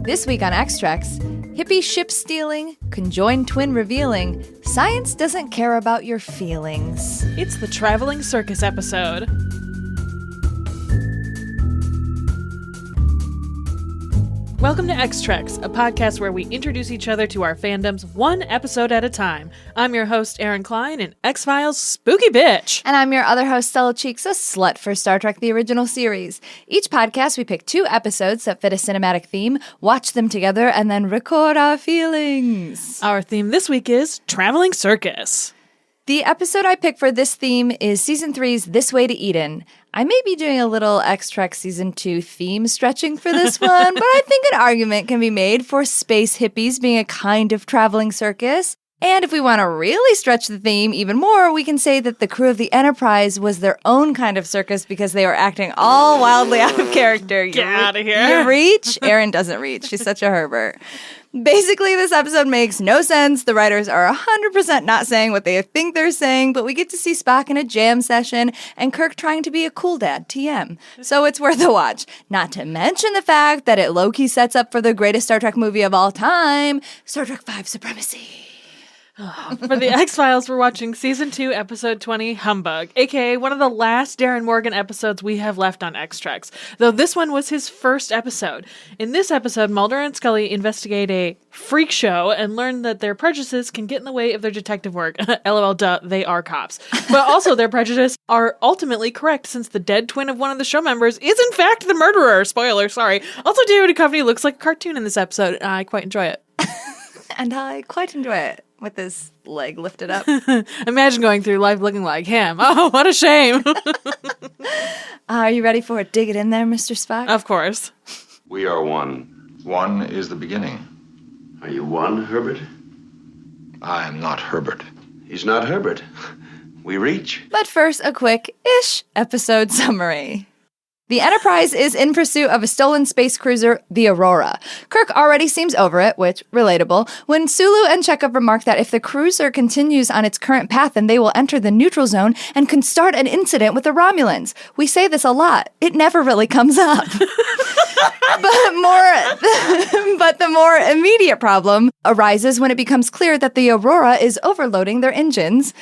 This week on Extracts, hippie ship stealing, conjoined twin revealing, science doesn't care about your feelings. It's the traveling circus episode. Welcome to Extracts, a podcast where we introduce each other to our fandoms one episode at a time. I'm your host, Erin Cline, an X-Files spooky bitch. And I'm your other host, Stella Cheeks, a slut for Star Trek the original series. Each podcast, we pick 2 episodes that fit a cinematic theme, watch them together, and then record our feelings. Our theme this week is Traveling Circus. The episode I picked for this theme is Season 3's This Way to Eden. I may be doing a little X-Trek Season 2 theme stretching for this one, but I think an argument can be made for space hippies being a kind of traveling circus. And if we want to really stretch the theme even more, we can say that the crew of the Enterprise was their own kind of circus because they were acting all wildly out of character. Get out of here. You reach? Erin doesn't reach. She's such a Herbert. Basically, this episode makes no sense. The writers are 100% not saying what they think they're saying, but we get to see Spock in a jam session and Kirk trying to be a cool dad, TM. So it's worth a watch. Not to mention the fact that it low-key sets up for the greatest Star Trek movie of all time, Star Trek V Supremacy. For the X-Files, we're watching Season 2, Episode 20, Humbug, aka one of the last Darren Morgan episodes we have left on X-Treks, though this one was his first episode. In this episode, Mulder and Scully investigate a freak show and learn that their prejudices can get in the way of their detective work. LOL, duh, they are cops. But also their prejudices are ultimately correct since the dead twin of one of the show members is in fact the murderer. Spoiler, sorry. Also, David Duchovny looks like a cartoon in this episode, and I quite enjoy it. And I quite enjoy it. With his leg lifted up. Imagine going through life looking like him. Oh, what a shame. Are you ready for it? Dig it in there, Mr. Spock? Of course. We are one. One is the beginning. Are you one, Herbert? I am not Herbert. He's not Herbert. We reach. But first, a quick-ish episode summary. The Enterprise is in pursuit of a stolen space cruiser, the Aurora. Kirk already seems over it, which, relatable, when Sulu and Chekhov remark that if the cruiser continues on its current path, then they will enter the neutral zone and can start an incident with the Romulans. We say this a lot. It never really comes up. But the more immediate problem arises when it becomes clear that the Aurora is overloading their engines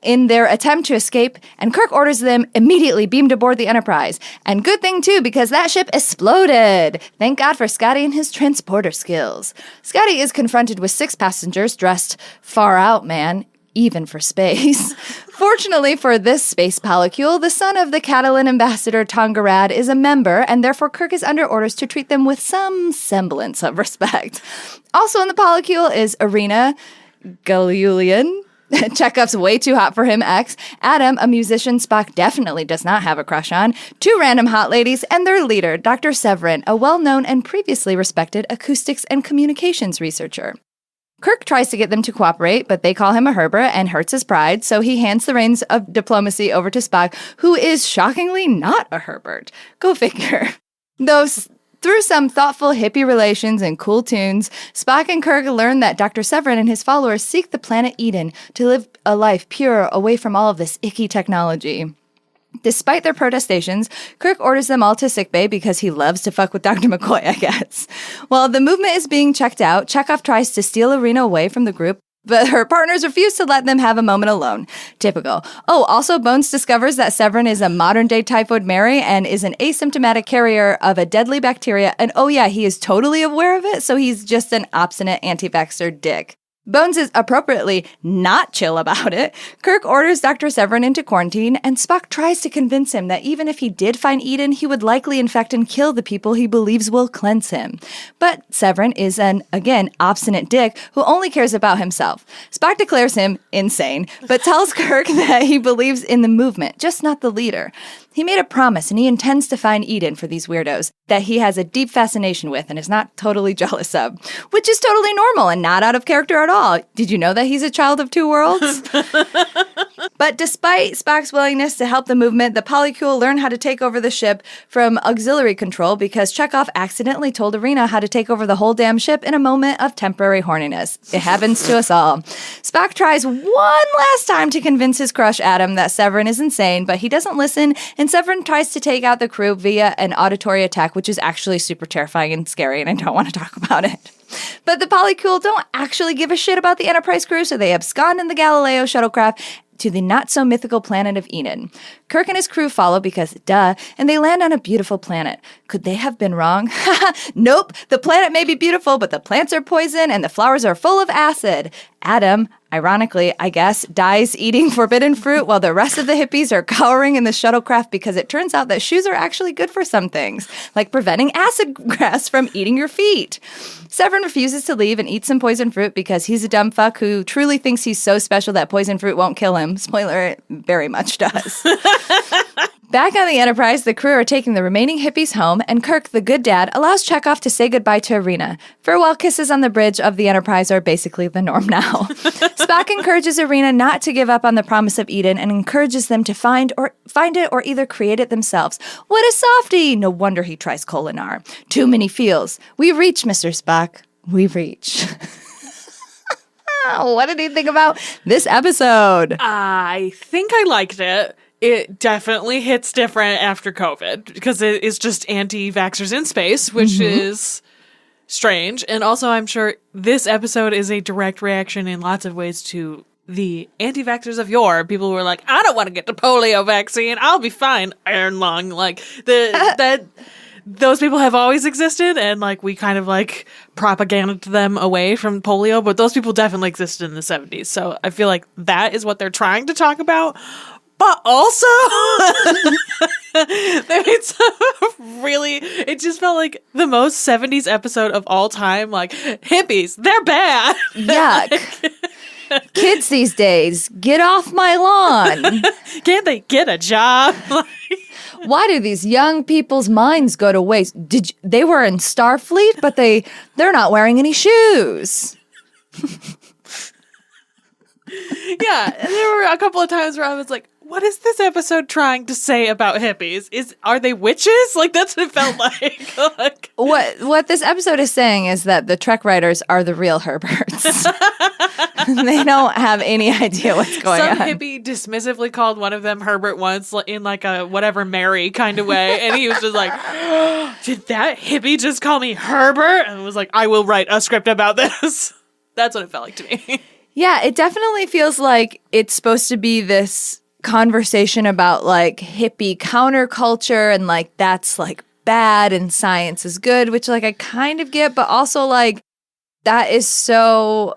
in their attempt to escape, and Kirk orders them immediately beamed aboard the Enterprise. And good thing, too, because that ship exploded. Thank God for Scotty and his transporter skills. Scotty is confronted with 6 passengers dressed far out, man, even for space. Fortunately for this space polycule, the son of the Catalan ambassador Tongarad is a member, and therefore Kirk is under orders to treat them with some semblance of respect. Also in the polycule is Irina Galulian, Chekhov's way too hot for him ex, Adam, a musician Spock definitely does not have a crush on, 2 random hot ladies, and their leader, Dr. Severin, a well-known and previously respected acoustics and communications researcher. Kirk tries to get them to cooperate, but they call him a Herbert and hurts his pride, so he hands the reins of diplomacy over to Spock, who is shockingly not a Herbert. Go figure. Through some thoughtful hippie relations and cool tunes, Spock and Kirk learn that Dr. Severin and his followers seek the planet Eden to live a life pure away from all of this icky technology. Despite their protestations, Kirk orders them all to sickbay because he loves to fuck with Dr. McCoy, I guess. While the movement is being checked out, Chekhov tries to steal Irina away from the group, but her partners refuse to let them have a moment alone. Typical. Oh, also Bones discovers that Severin is a modern-day Typhoid Mary and is an asymptomatic carrier of a deadly bacteria, and oh yeah, he is totally aware of it, so he's just an obstinate anti-vaxxer dick. Bones is appropriately not chill about it. Kirk orders Dr. Severin into quarantine, and Spock tries to convince him that even if he did find Eden, he would likely infect and kill the people he believes will cleanse him. But Severin is an, again, obstinate dick who only cares about himself. Spock declares him insane, but tells Kirk that he believes in the movement, just not the leader. He made a promise, and he intends to find Eden for these weirdos that he has a deep fascination with and is not totally jealous of, which is totally normal and not out of character at all. Did you know that he's a child of 2 worlds? But But despite Spock's willingness to help the movement, the Polycool learn how to take over the ship from auxiliary control because Chekhov accidentally told Arena how to take over the whole damn ship in a moment of temporary horniness. It happens to us all. Spock tries one last time to convince his crush Adam that Severin is insane, but he doesn't listen, and Severin tries to take out the crew via an auditory attack, which is actually super terrifying and scary, and I don't want to talk about it. But the Polycool don't actually give a shit about the Enterprise crew, so they abscond in the Galileo shuttlecraft to the not-so-mythical planet of Eden. Kirk and his crew follow because, duh, and they land on a beautiful planet. Could they have been wrong? Nope, the planet may be beautiful, but the plants are poison and the flowers are full of acid. Adam, ironically, I guess, dies eating forbidden fruit while the rest of the hippies are cowering in the shuttlecraft because it turns out that shoes are actually good for some things, like preventing acid grass from eating your feet. Severin refuses to leave and eats some poison fruit because he's a dumb fuck who truly thinks he's so special that poison fruit won't kill him. Spoiler, it very much does. Back on the Enterprise, the crew are taking the remaining hippies home, and Kirk, the good dad, allows Chekhov to say goodbye to Arena. Farewell kisses on the bridge of the Enterprise are basically the norm now. Spock encourages Arena not to give up on the promise of Eden and encourages them to find it or either create it themselves. What a softie! No wonder he tries Kolinar. Too many feels. We reach, Mr. Spock. We reach. What did you think about this episode? I think I liked it. It definitely hits different after COVID because it is just anti-vaxxers in space, which is strange. And also, I'm sure this episode is a direct reaction in lots of ways to the anti-vaxxers of yore. People who were like, I don't want to get the polio vaccine. I'll be fine, iron lung. Like, those people have always existed, and like we kind of like propagandaed them away from polio, but those people definitely existed in the 70s. So I feel like that is what they're trying to talk about. But also, it just felt like the most 70s episode of all time. Like, hippies, they're bad. Yuck. Kids these days, get off my lawn. Can't they get a job? Why do these young people's minds go to waste? They were in Starfleet, but they're not wearing any shoes. Yeah, and there were a couple of times where I was like, what is this episode trying to say about hippies? Are they witches? Like, that's what it felt like. What this episode is saying is that the Trek writers are the real Herberts. They don't have any idea what's going on. Some hippie dismissively called one of them Herbert once in like a whatever Mary kind of way. And he was just like, did that hippie just call me Herbert? And was like, I will write a script about this. That's what it felt like to me. Yeah, it definitely feels like it's supposed to be this conversation about like hippie counterculture and like that's like bad and science is good, which like I kind of get, but also like that is so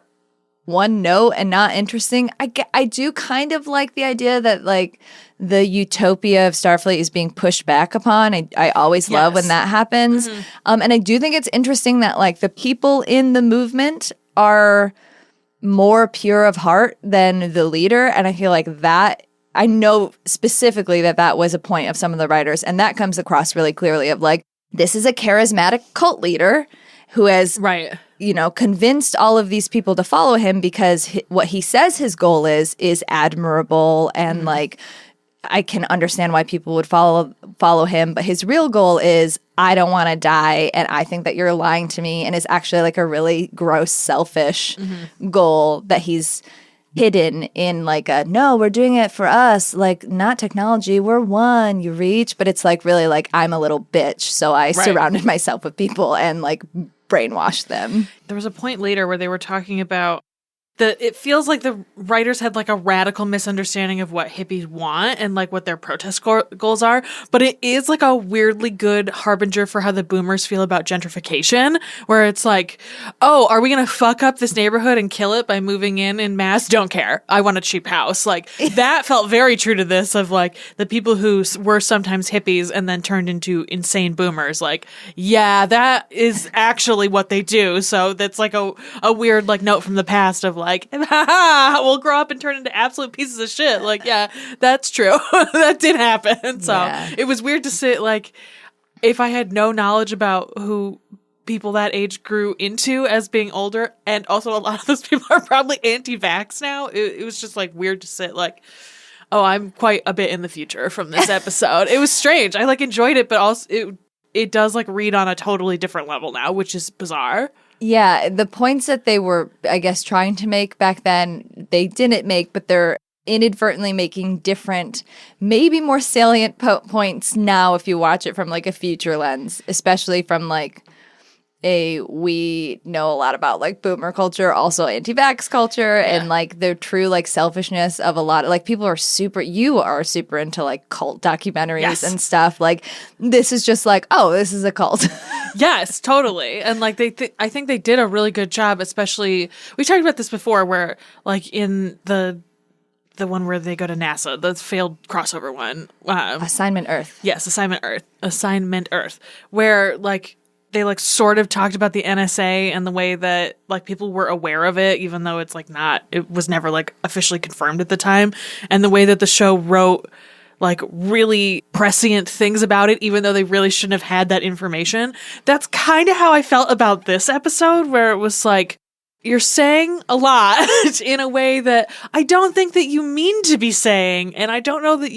one note and not interesting. I do kind of like the idea that like the utopia of Starfleet is being pushed back upon. I always love when that happens. And I do think it's interesting that like the people in the movement are more pure of heart than the leader. And I feel like that I know specifically that was a point of some of the writers, and that comes across really clearly of like, this is a charismatic cult leader who has, convinced all of these people to follow him because what he says his goal is admirable, and like, I can understand why people would follow him, but his real goal is, I don't want to die, and I think that you're lying to me, and it's actually like a really gross, selfish goal that he's hidden in like no, we're doing it for us, like not technology, we're one, you reach, but it's like really like I'm a little bitch, so I surrounded myself with people and like brainwashed them. There was a point later where they were talking about it feels like the writers had like a radical misunderstanding of what hippies want and like what their protest goals are, but it is like a weirdly good harbinger for how the boomers feel about gentrification, where it's like, oh, are we gonna fuck up this neighborhood and kill it by moving in mass? Don't care, I want a cheap house. Like that felt very true to this, of like the people who were sometimes hippies and then turned into insane boomers. Like, yeah, that is actually what they do. So that's like a weird like note from the past of like, we'll grow up and turn into absolute pieces of shit. Like, yeah, that's true. That did happen. So It was weird to sit like, if I had no knowledge about who people that age grew into as being older, and also a lot of those people are probably anti-vax now. It was just like weird to sit like, Oh, I'm quite a bit in the future from this episode. It was strange. I enjoyed it, but also it does read on a totally different level now, which is bizarre. Yeah, the points that they were, I guess, trying to make back then, they didn't make, but they're inadvertently making different, maybe more salient points now if you watch it from a future lens, especially from we know a lot about boomer culture, also anti-vax culture, and the true selfishness of a lot of people are super into cult documentaries and stuff. This is just oh, this is a cult. Yes, totally. And I think they did a really good job, especially we talked about this before where in the one where they go to NASA, the failed crossover one. Assignment Earth. Yes, Assignment Earth, where they sort of talked about the NSA and the way that people were aware of it, even though it's it was never officially confirmed at the time. And the way that the show wrote really prescient things about it, even though they really shouldn't have had that information. That's kind of how I felt about this episode, where it was you're saying a lot in a way that I don't think that you mean to be saying. And I don't know that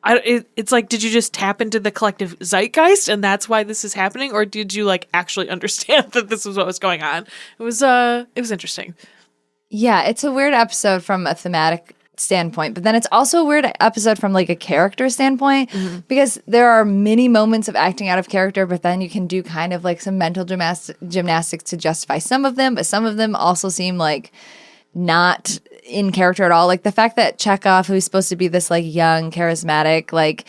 it's did you just tap into the collective zeitgeist and that's why this is happening? Or did you actually understand that this was what was going on? It was interesting. Yeah, it's a weird episode from a thematic standpoint, but then it's also a weird episode from a character standpoint, because there are many moments of acting out of character, but then you can do kind of some mental gymnastics to justify some of them, but some of them also seem not in character at all. The fact that Chekhov, who's supposed to be this young, charismatic,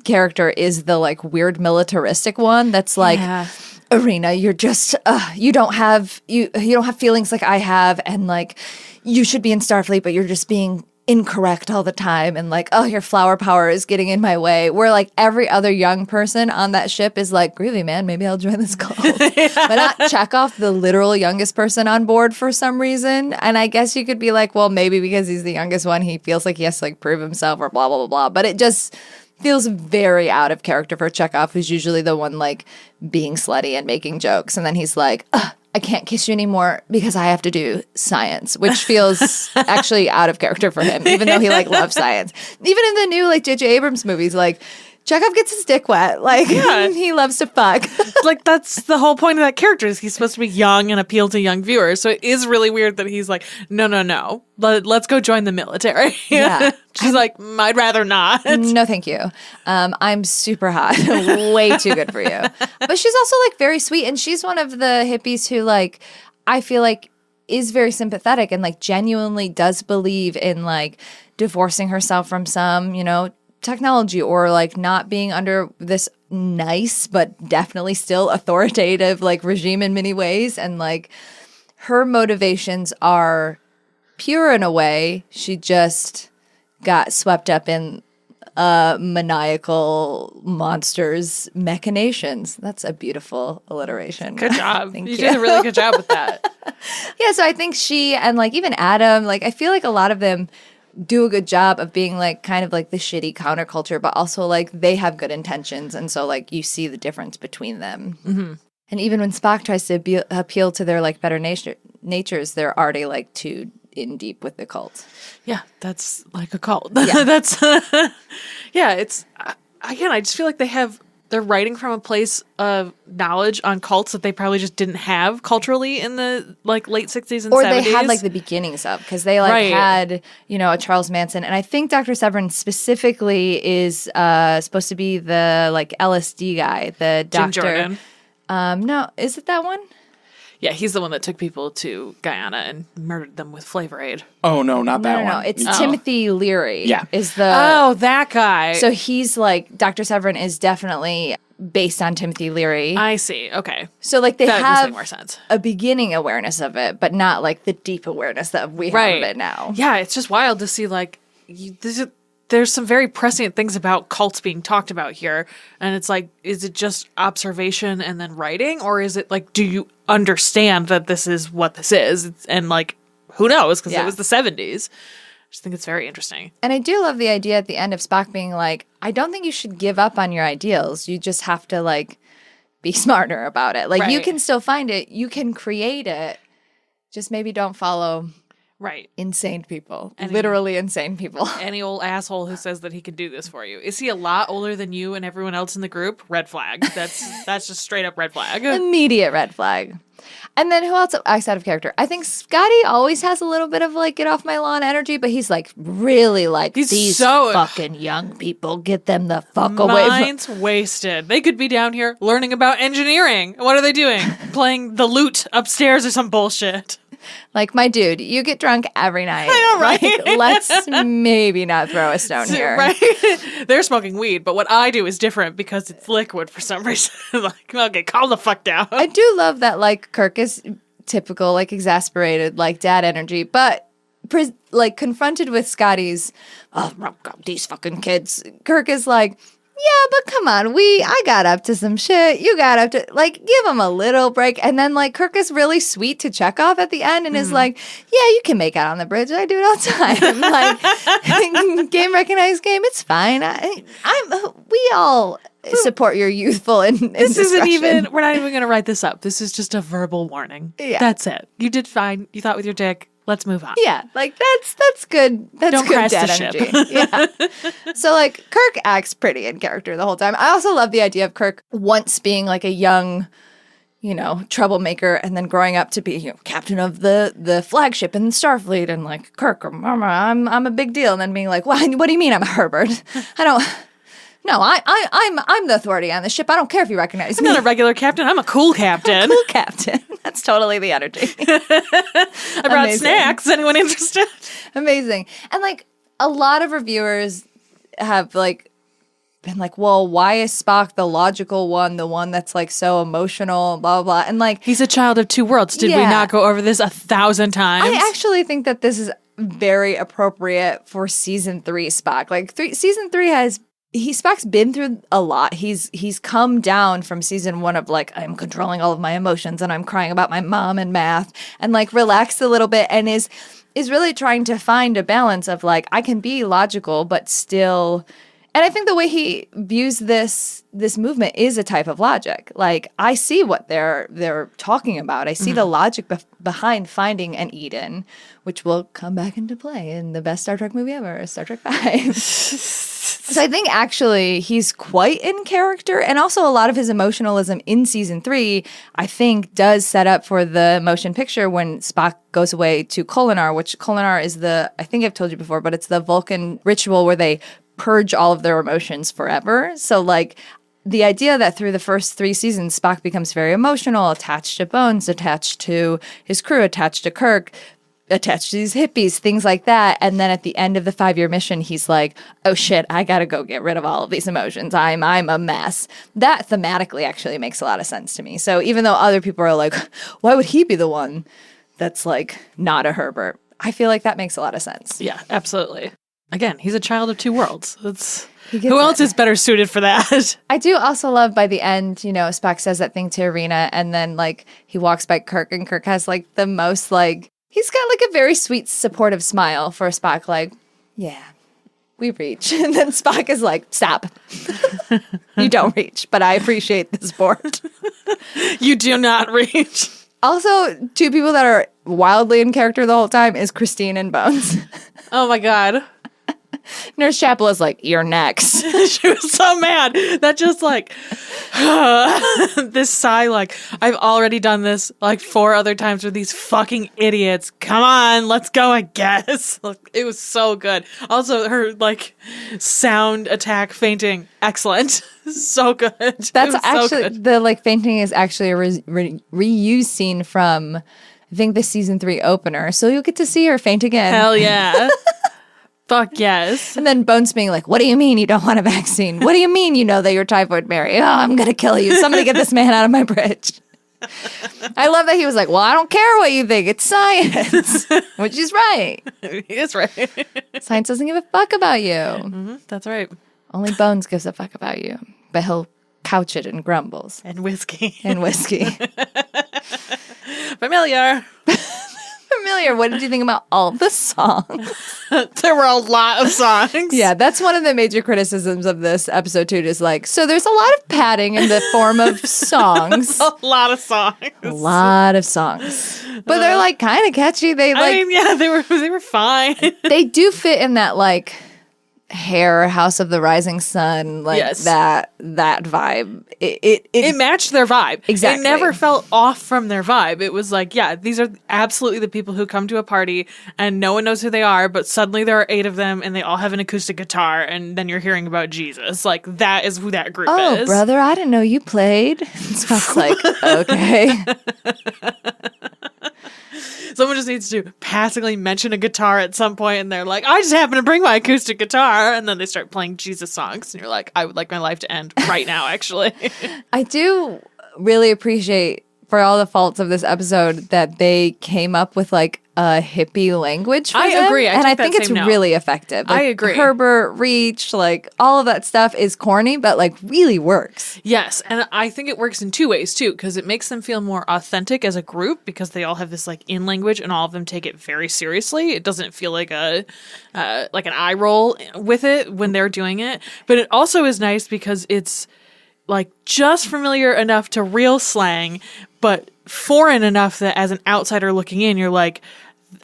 character, is the weird militaristic one that's Irina, you're just you don't have feelings like I have, and you should be in Starfleet, but you're just being incorrect all the time, and oh, your flower power is getting in my way. Where every other young person on that ship is groovy, man, maybe I'll join this cult. But not Chekhov, the literal youngest person on board for some reason. And I guess you could be well, maybe because he's the youngest one, he feels he has to prove himself or blah, blah, blah, blah. But it just feels very out of character for Chekhov, who's usually the one being slutty and making jokes. And then he's I can't kiss you anymore because I have to do science, which feels actually out of character for him, even though he loves science. Even in the new J.J. Abrams movies, Chekhov gets his dick wet. He loves to fuck. That's the whole point of that character, is he's supposed to be young and appeal to young viewers. So it is really weird that he's no. Let's go join the military. Yeah. She's I'd rather not. No, thank you. I'm super hot. Way too good for you. But she's also very sweet. And she's one of the hippies who I feel is very sympathetic and genuinely does believe in divorcing herself from some, technology, or not being under this nice but definitely still authoritative regime in many ways. And her motivations are pure in a way. She just got swept up in maniacal monsters' machinations. That's a beautiful alliteration. Good job. Thank You did a really good job with that. Yeah, so I think she and even Adam, I feel a lot of them do a good job of being kind of the shitty counterculture, but also they have good intentions, and so you see the difference between them. Mm-hmm. And even when Spock tries to appeal to their better natures, they're already too in deep with the cult. Yeah, that's a cult. Yeah. That's yeah. It's again, I just feel they're writing from a place of knowledge on cults that they probably just didn't have culturally in the late 60s and 70s. Or they had the beginnings of, because they had, a Charles Manson. And I think Dr. Severin specifically is supposed to be the LSD guy, the Jim doctor. Jordan. No, is it that one? Yeah, he's the one that took people to Guyana and murdered them with Flavor Aid. Oh, no, not that one. No, it's Timothy Leary. Yeah. Is the... Oh, that guy. So he's Dr. Severin is definitely based on Timothy Leary. I see. Okay. So they that have make more sense. A beginning awareness of it, but not the deep awareness that we have of it now. Yeah, it's just wild to see there's some very prescient things about cults being talked about here. And it's is it just observation and then writing? Or is it do you understand that this is what this is? And who knows? Because it was the 70s. I just think it's very interesting. And I do love the idea at the end of Spock being I don't think you should give up on your ideals. You just have to be smarter about it. You can still find it. You can create it. Just maybe don't follow Right. Insane people. Literally insane people. Any old asshole who says that he can do this for you. Is he a lot older than you and everyone else in the group? Red flag. That's just straight up red flag. Immediate red flag. And then who else acts out of character? I think Scotty always has a little bit of like get off my lawn energy, but he's like really like these fucking young people, get them the fuck away. Minds wasted. They could be down here learning about engineering. What are they doing? Playing the lute upstairs or some bullshit. Like, my dude, you get drunk every night. I know, right? Like, let's maybe not throw a stone here. Right? They're smoking weed, but what I do is different because it's liquid for some reason. Like, okay, calm the fuck down. I do love that, like, Kirk is typical, like, exasperated, like, dad energy, but, like, confronted with Scotty's, oh, these fucking kids, Kirk is like, yeah, but come on, I got up to some shit. You got up to, like, give him a little break. And then, like, Kirk is really sweet to Chekhov at the end and is like, yeah, you can make out on the bridge. I do it all the time. Like, game recognized game, it's fine. We all support your youthful This isn't even, we're not even going to write this up. This is just a verbal warning. Yeah. That's it. You did fine. You thought with your dick. Let's move on. Yeah, like that's good. That's Don't good crash dad the energy. ship. Yeah. So like Kirk acts pretty in character the whole time. I also love the idea of Kirk once being like a young, troublemaker, and then growing up to be captain of the flagship in Starfleet, and like Kirk, I'm a big deal, and then being like, what do you mean I'm a Herbert? I don't. No, I'm the authority on the ship. I don't care if you recognize me. I'm not a regular captain. I'm a cool captain. Cool captain. That's totally the energy. I brought snacks. Anyone interested? Amazing. And like a lot of reviewers have like been like, well, why is Spock the logical one, the one that's like so emotional, blah, blah, blah. And like he's a child of two worlds. Did we not go over this 1,000 times? I actually think that this is very appropriate for season 3 Spock. Like season 3 has Spock's been through a lot. He's come down from season 1 of like, I'm controlling all of my emotions and I'm crying about my mom and math, and like relaxed a little bit, and is really trying to find a balance of like, I can be logical but still. And I think the way he views this movement is a type of logic. Like, I see what they're talking about. I see the logic behind finding an Eden, which will come back into play in the best Star Trek movie ever, Star Trek V. So I think actually he's quite in character, and also a lot of his emotionalism in season 3, I think, does set up for the motion picture when Spock goes away to Kolinar, which Kolinar is I think I've told you before, but it's the Vulcan ritual where they purge all of their emotions forever. So like the idea that through the first 3 seasons, Spock becomes very emotional, attached to Bones, attached to his crew, attached to Kirk, attached to these hippies, things like that. And then at the end of the 5-year mission, he's like, oh shit, I gotta go get rid of all of these emotions. I'm a mess. That thematically actually makes a lot of sense to me. So even though other people are like, why would he be the one that's like not a Herbert? I feel like that makes a lot of sense. Yeah, absolutely. Again, he's a child of two worlds. Who else is better suited for that? I do also love by the end, Spock says that thing to Irina, and then like he walks by Kirk, and Kirk has like the most like, he's got like a very sweet, supportive smile for Spock, like, yeah, we reach. And then Spock is like, stop. You don't reach, but I appreciate the support. You do not reach. Also, 2 people that are wildly in character the whole time is Christine and Bones. Oh my God. Nurse Chapel is like, you're next. She was so mad. That just like, this sigh, like, I've already done this like 4 other times with these fucking idiots. Come on, let's go, I guess. Like, it was so good. Also, her like sound attack fainting, excellent. So good. That's actually, the like fainting is actually a reused scene from, I think, the season 3 opener. So you'll get to see her faint again. Hell yeah. Fuck yes. And then Bones being like, what do you mean you don't want a vaccine? What do you mean you know that you're typhoid Mary? Oh, I'm going to kill you. Somebody get this man out of my bridge. I love that he was like, well, I don't care what you think. It's science. Which is right. He is right. Science doesn't give a fuck about you. Mm-hmm, that's right. Only Bones gives a fuck about you. But he'll couch it in grumbles. And whiskey. And whiskey. Familiar. Familiar. What did you think about all the songs? There were a lot of songs. Yeah, that's one of the major criticisms of this episode too, is like, so there's a lot of padding in the form of songs. A lot of songs. A lot of songs. But they're like kind of catchy. They like I mean, yeah, they were fine. they do fit in that like hair House of the Rising Sun, like Yes. that vibe. It matched their vibe. Exactly. It never felt off from their vibe. It was like, yeah, these are absolutely the people who come to a party and no one knows who they are, but suddenly there are 8 of them and they all have an acoustic guitar and then you're hearing about Jesus. Like, that is who that group Oh, is. brother, I didn't know you played. Spock's like, okay. Someone just needs to passingly mention a guitar at some point and they're like, I just happen to bring my acoustic guitar. And then they start playing Jesus songs. And you're like, I would like my life to end right now, actually. I do really appreciate, for all the faults of this episode, that they came up with like a hippie language for I them. agree. I and I take that think it's same note. really effective. Like, I agree. Herbert, Reach, like all of that stuff is corny, but like really works. Yes, and I think it works in 2 ways too, because it makes them feel more authentic as a group because they all have this like in language and all of them take it very seriously. It doesn't feel like a like an eye roll with it when they're doing it, but it also is nice because it's like just familiar enough to real slang, but foreign enough that as an outsider looking in, you're like,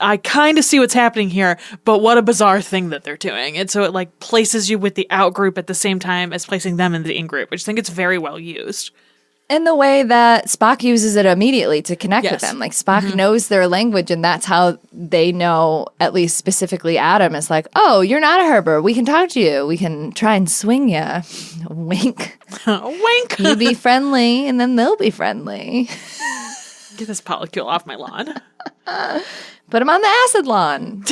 I kind of see what's happening here, but what a bizarre thing that they're doing. And so it like places you with the out group at the same time as placing them in the in group, which I think it's very well used. In the way that Spock uses it immediately to connect with Yes. them. Like Spock knows their language, and that's how they know, at least specifically Adam, is like, oh, you're not a Herbert. We can talk to you. We can try and swing you. Wink. Wink! You be friendly, and then they'll be friendly. Get this Polycool off my lawn. Put them on the acid lawn.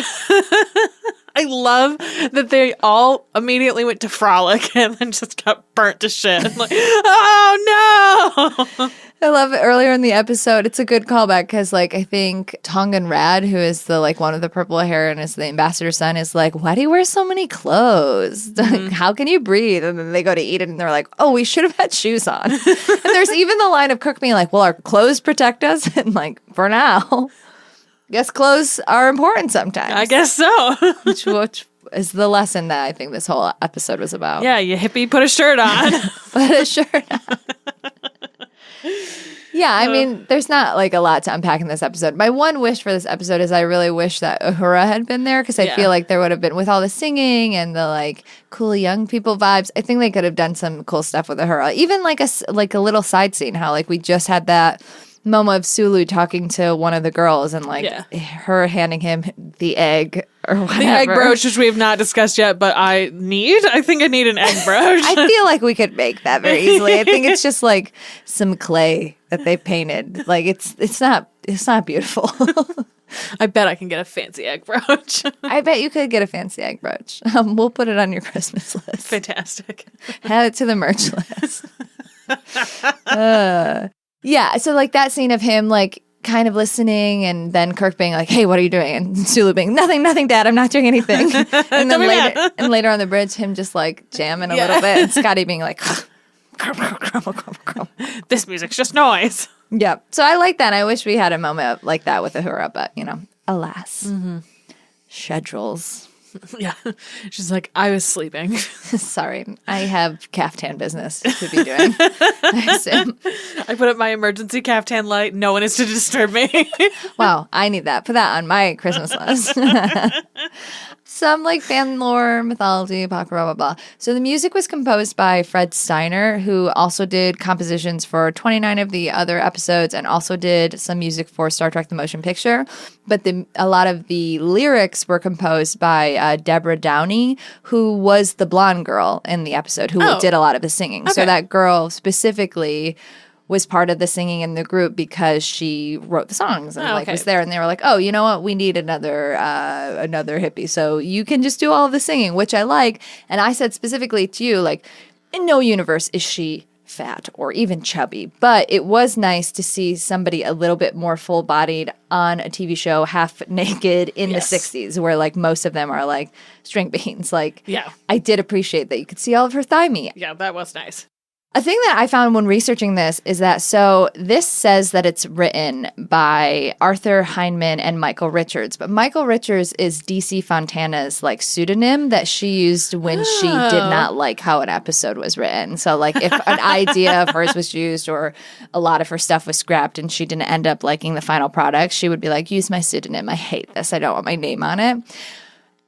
I love that they all immediately went to frolic and then just got burnt to shit. I'm like, oh no! I love it. Earlier in the episode, it's a good callback because, like, I think Tongan Rad, who is the like one of the purple hair and is the ambassador's son, is like, "Why do you wear so many clothes? How can you breathe?" And then they go to eat it, and they're like, "Oh, we should have had shoes on." And there's even the line of Kirk being like, "Well, our clothes protect us," and like, for now, guess clothes are important sometimes. I guess so. which is the lesson that I think this whole episode was about. Yeah, you hippie, put a shirt on. Put a shirt on. Yeah, I mean, there's not like a lot to unpack in this episode. My one wish for this episode is I really wish that Aurora had been there because I Yeah. feel like there would have been, with all the singing and the like cool young people vibes, I think they could have done some cool stuff with Aurora. Even like a little side scene, how like we just had that moment of Sulu talking to one of the girls and like her handing him the egg or whatever. The egg brooch, which we have not discussed yet, but I think I need an egg brooch. I feel like we could make that very easily. I think it's just like some clay that they painted. Like it's not beautiful. I bet I can get a fancy egg brooch. I bet you could get a fancy egg brooch. We'll put it on your Christmas list. Fantastic. Add it to the merch list. Yeah, so like that scene of him like kind of listening and then Kirk being like, "Hey, what are you doing?" And Sulu being, "Nothing, Dad. I'm not doing anything." And then later on the bridge, him just like jamming a little bit, and Scotty being like, This music's just noise. "Yeah." So I like that. I wish we had a moment like that with Uhura, but alas, schedules. Yeah. She's like, I was sleeping. Sorry, I have caftan business to be doing. I assume. I put up my emergency caftan light. No one is to disturb me. Wow, I need that. Put that on my Christmas list. Some like fan lore, mythology, apocrypha, blah, blah, blah. So the music was composed by Fred Steiner, who also did compositions for 29 of the other episodes and also did some music for Star Trek The Motion Picture. But a lot of the lyrics were composed by Deborah Downey, who was the blonde girl in the episode who did a lot of the singing. Okay. So that girl specifically was part of the singing in the group because she wrote the songs and was there, and they were like, "Oh, you know what? We need another hippie, so you can just do all of the singing," which I like. And I said specifically to you, like, in no universe is she fat or even chubby, but it was nice to see somebody a little bit more full-bodied on a TV show, half naked in the 60s, where like most of them are like string beans. Like, Yeah. I did appreciate that you could see all of her thigh meat. Yeah, that was nice. A thing that I found when researching this is that, this says that it's written by Arthur Heinemann and Michael Richards, but Michael Richards is DC Fontana's like pseudonym that she used when she did not like how an episode was written. So like if an idea of hers was used or a lot of her stuff was scrapped and she didn't end up liking the final product, she would be like, use my pseudonym. I hate this. I don't want my name on it.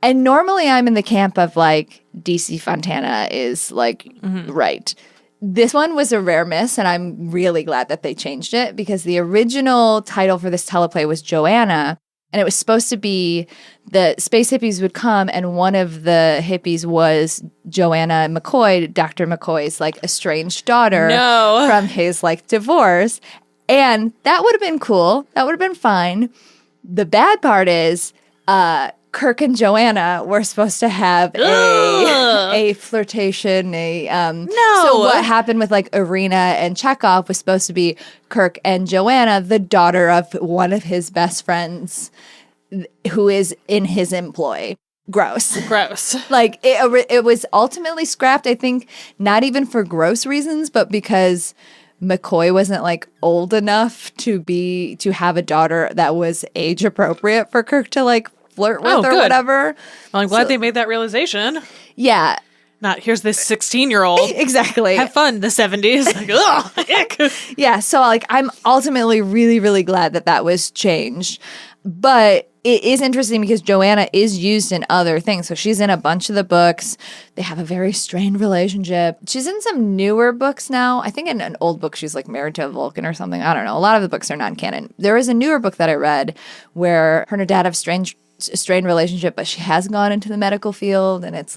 And normally I'm in the camp of like DC Fontana is like right. This one was a rare miss, and I'm really glad that they changed it because the original title for this teleplay was Joanna, and it was supposed to be the space hippies would come, and one of the hippies was Joanna McCoy, Dr. McCoy's like estranged daughter from his like divorce, and that would have been cool. That would have been fine. The bad part is, Kirk and Joanna were supposed to have a flirtation. So what happened with like Irina and Chekhov was supposed to be Kirk and Joanna, the daughter of one of his best friends, who is in his employ. Gross. Like it was ultimately scrapped. I think not even for gross reasons, but because McCoy wasn't like old enough to have a daughter that was age appropriate for Kirk to like flirt with or whatever. Well, I'm glad they made that realization. Yeah. Not, here's this 16-year-old. Exactly. Have fun, the 70s. Like, ugh, ick. Yeah, so like I'm ultimately really, really glad that was changed. But it is interesting because Joanna is used in other things. So she's in a bunch of the books. They have a very strained relationship. She's in some newer books now. I think in an old book she's like married to a Vulcan or something. I don't know. A lot of the books are non-canon. There is a newer book that I read where her and her dad have strained relationship, but she has gone into the medical field, and it's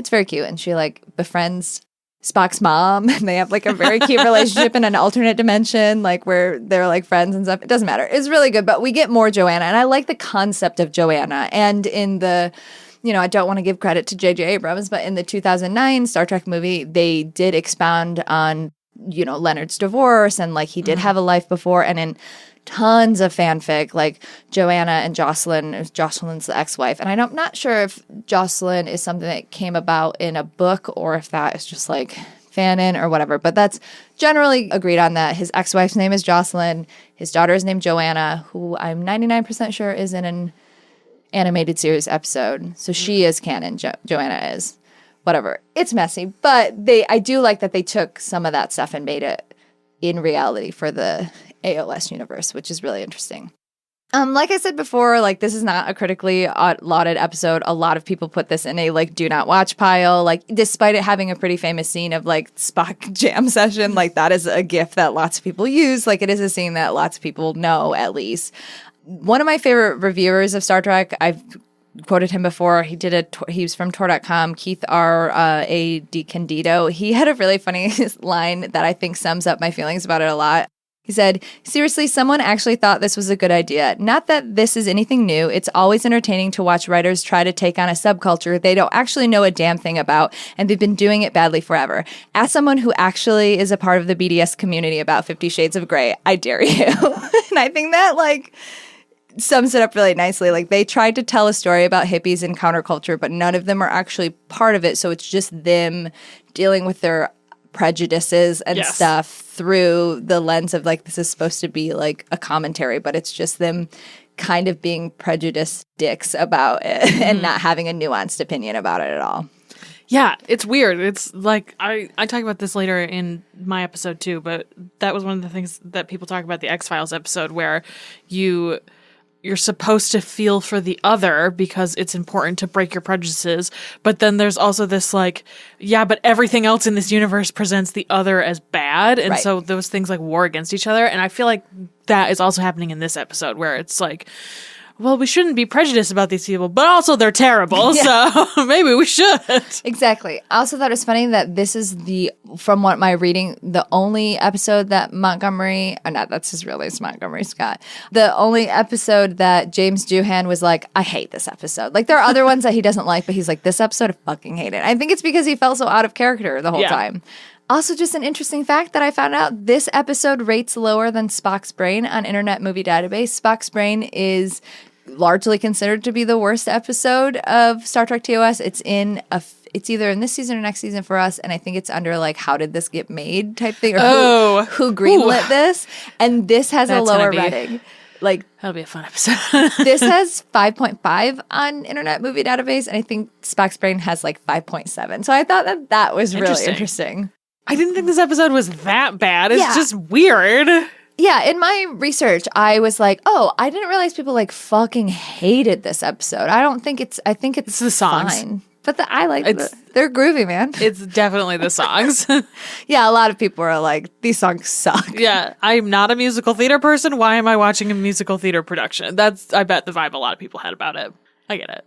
very cute, and she like befriends Spock's mom, and they have like a very cute relationship in an alternate dimension, like where they're like friends and stuff. It doesn't matter. It's really good, but we get more Joanna, and I like the concept of Joanna. And in the, I don't want to give credit to J.J. Abrams, but in the 2009 Star Trek movie, they did expound on, Leonard's divorce, and like he did have a life before, and in tons of fanfic, like Joanna and Jocelyn. Jocelyn's the ex-wife. And I'm not sure if Jocelyn is something that came about in a book or if that is just like fanon or whatever. But that's generally agreed on that. His ex-wife's name is Jocelyn. His daughter is named Joanna, who I'm 99% sure is in an animated series episode. So she is canon. Joanna is. Whatever. It's messy. But I do like that they took some of that stuff and made it in reality for the AOS universe, which is really interesting. Like I said before, like this is not a critically lauded episode. A lot of people put this in a like do not watch pile. Like despite it having a pretty famous scene of like Spock Jam Session, like that is a gif that lots of people use. Like it is a scene that lots of people know at least. One of my favorite reviewers of Star Trek, I've quoted him before. He was from Tor.com, Keith R. A. DiCandido. He had a really funny line that I think sums up my feelings about it a lot. He said, seriously, someone actually thought this was a good idea. Not that this is anything new. It's always entertaining to watch writers try to take on a subculture they don't actually know a damn thing about, and they've been doing it badly forever. As someone who actually is a part of the BDS community about 50 Shades of Grey, I dare you. And I think that, like, sums it up really nicely. Like, they tried to tell a story about hippies and counterculture, but none of them are actually part of it, so it's just them dealing with their prejudices and stuff through the lens of like this is supposed to be like a commentary, but it's just them kind of being prejudiced dicks about it and not having a nuanced opinion about it at all. Yeah, it's weird. It's like I talk about this later in my episode too, but that was one of the things that people talk about the X-Files episode where you're supposed to feel for the other because it's important to break your prejudices. But then there's also this like, yeah, but everything else in this universe presents the other as bad. And so those things like war against each other. And I feel like that is also happening in this episode where it's like, well, we shouldn't be prejudiced about these people, but also they're terrible. So maybe we should. Exactly. I also thought it was funny that this is from what my reading, the only episode that that's his real name, Montgomery Scott. The only episode that James Doohan was like, I hate this episode. Like there are other ones that he doesn't like, but he's like, this episode I fucking hate it. I think it's because he felt so out of character the whole time. Also, just an interesting fact that I found out, this episode rates lower than Spock's Brain on Internet Movie Database. Spock's Brain is largely considered to be the worst episode of Star Trek TOS. It's in it's either in this season or next season for us, and I think it's under like how did this get made type thing, or who greenlit this, and this has a lower rating. Like that'll be a fun episode. This has 5.5 on Internet Movie Database, and I think Spock's Brain has like 5.7. So I thought that was really interesting. I didn't think this episode was that bad. It's just weird. Yeah, in my research, I was like, oh, I didn't realize people like fucking hated this episode. I think it's the songs. Fine. But they're groovy, man. It's definitely the songs. Yeah, a lot of people are like, these songs suck. Yeah, I'm not a musical theater person. Why am I watching a musical theater production? That's, I bet, the vibe a lot of people had about it. I get it.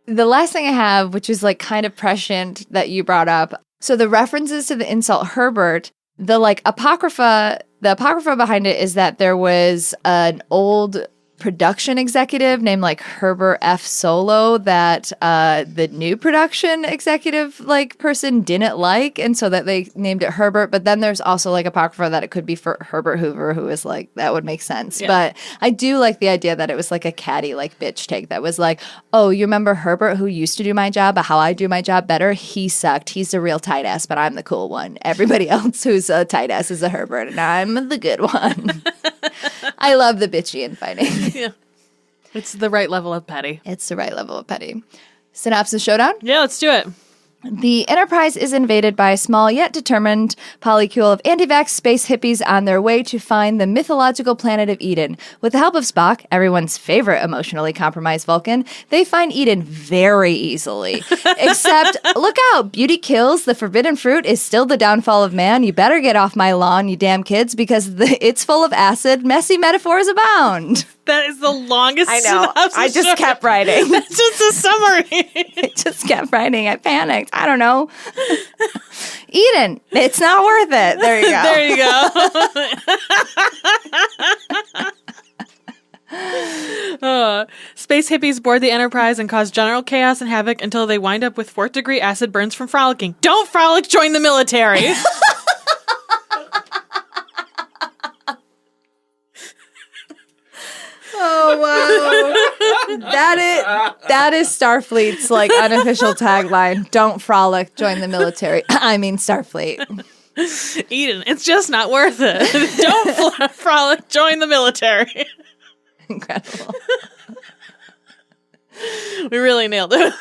The last thing I have, which is like kind of prescient that you brought up. So the references to the insult Herbert, the apocrypha behind it is that there was an old production executive named like Herbert F. Solo that the new production executive person didn't like, and so that they named it Herbert. But then there's also like apocrypha that it could be for Herbert Hoover, who is like, that would make sense. Yeah. But I do like the idea that it was like a catty bitch take that was like, oh, you remember Herbert who used to do my job, but how I do my job better? He sucked. He's the real tight ass, but I'm the cool one. Everybody else who's a tight ass is a Herbert, and I'm the good one. I love the bitchy and fighting. Yeah. It's the right level of petty. It's the right level of petty. Synopsis showdown? Yeah, let's do it. The Enterprise is invaded by a small yet determined polycule of anti-vax space hippies on their way to find the mythological planet of Eden. With the help of Spock, everyone's favorite emotionally compromised Vulcan, they find Eden very easily. Except, look out, beauty kills, the forbidden fruit is still the downfall of man. You better get off my lawn, you damn kids, because it's full of acid, messy metaphors abound. That is the longest I know. I just kept writing. That's just a summary. I just kept writing. I panicked. I don't know. Eden, it's not worth it. There you go. There you go. Space hippies board the Enterprise and cause general chaos and havoc until they wind up with 4th degree acid burns from frolicking. Don't frolic, join the military. Oh, wow. That is Starfleet's unofficial tagline. Don't frolic, join the military. I mean Starfleet. Eden, it's just not worth it. Don't frolic, join the military. Incredible. We really nailed it.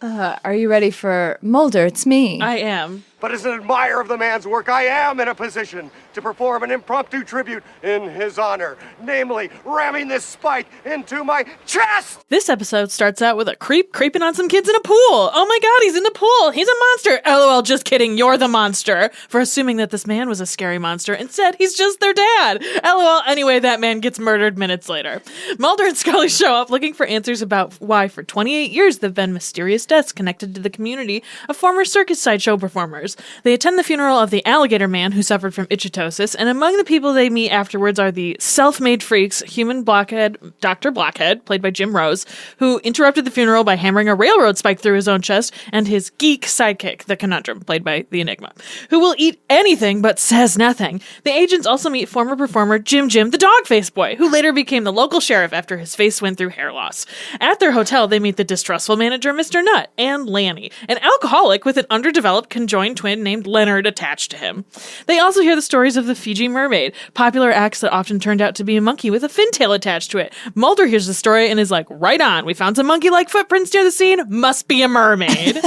Are you ready for Mulder? It's me. I am. But as an admirer of the man's work, I am in a position to perform an impromptu tribute in his honor, namely ramming this spike into my chest! This episode starts out with a creep creeping on some kids in a pool. Oh my god, he's in the pool. He's a monster. LOL, just kidding. You're the monster. For assuming that this man was a scary monster. Instead, he's just their dad. LOL, anyway, that man gets murdered minutes later. Mulder and Scully show up looking for answers about why for 28 years there have been mysterious deaths connected to the community of former circus sideshow performers. They attend the funeral of the alligator man who suffered from ichthyosis, and among the people they meet afterwards are the self-made freaks, human blockhead, Dr. Blockhead, played by Jim Rose, who interrupted the funeral by hammering a railroad spike through his own chest, and his geek sidekick, the Conundrum, played by the Enigma, who will eat anything but says nothing. The agents also meet former performer Jim, the dog-face boy, who later became the local sheriff after his face went through hair loss. At their hotel, they meet the distrustful manager, Mr. Nutt, and Lanny, an alcoholic with an underdeveloped conjoined twin named Leonard attached to him. They also hear the stories of the Fiji mermaid, popular acts that often turned out to be a monkey with a fintail attached to it. Mulder hears the story and is like, right on, we found some monkey-like footprints near the scene, must be a mermaid.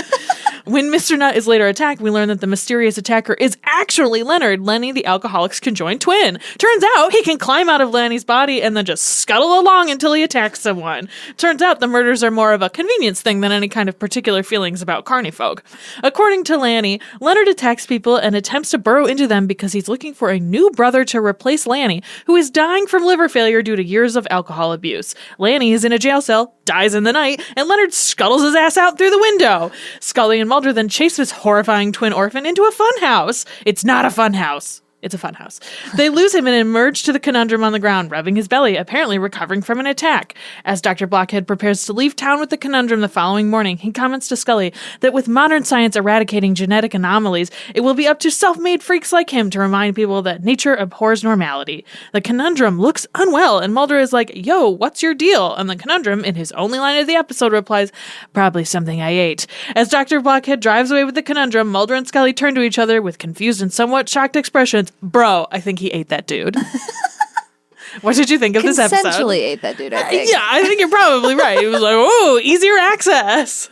When Mr. Nutt is later attacked, we learn that the mysterious attacker is actually Leonard, Lenny, the alcoholic's conjoined twin. Turns out he can climb out of Lanny's body and then just scuttle along until he attacks someone. Turns out the murders are more of a convenience thing than any kind of particular feelings about carny folk. According to Lanny, Leonard attacks people and attempts to burrow into them because he's looking for a new brother to replace Lanny, who is dying from liver failure due to years of alcohol abuse. Lanny is in a jail cell, dies in the night, and Leonard scuttles his ass out through the window. Scully and Mulder then chase this horrifying twin orphan into a funhouse. It's not a funhouse. It's a fun house. They lose him and emerge to the conundrum on the ground, rubbing his belly, apparently recovering from an attack. As Dr. Blockhead prepares to leave town with the conundrum the following morning, he comments to Scully that with modern science eradicating genetic anomalies, it will be up to self-made freaks like him to remind people that nature abhors normality. The conundrum looks unwell, and Mulder is like, yo, what's your deal? And the conundrum, in his only line of the episode, replies, probably something I ate. As Dr. Blockhead drives away with the conundrum, Mulder and Scully turn to each other with confused and somewhat shocked expressions. Bro, I think he ate that dude. What did you think of this episode? Consensually ate that dude, I think. Yeah, I think you're probably right. He was like, oh, easier access.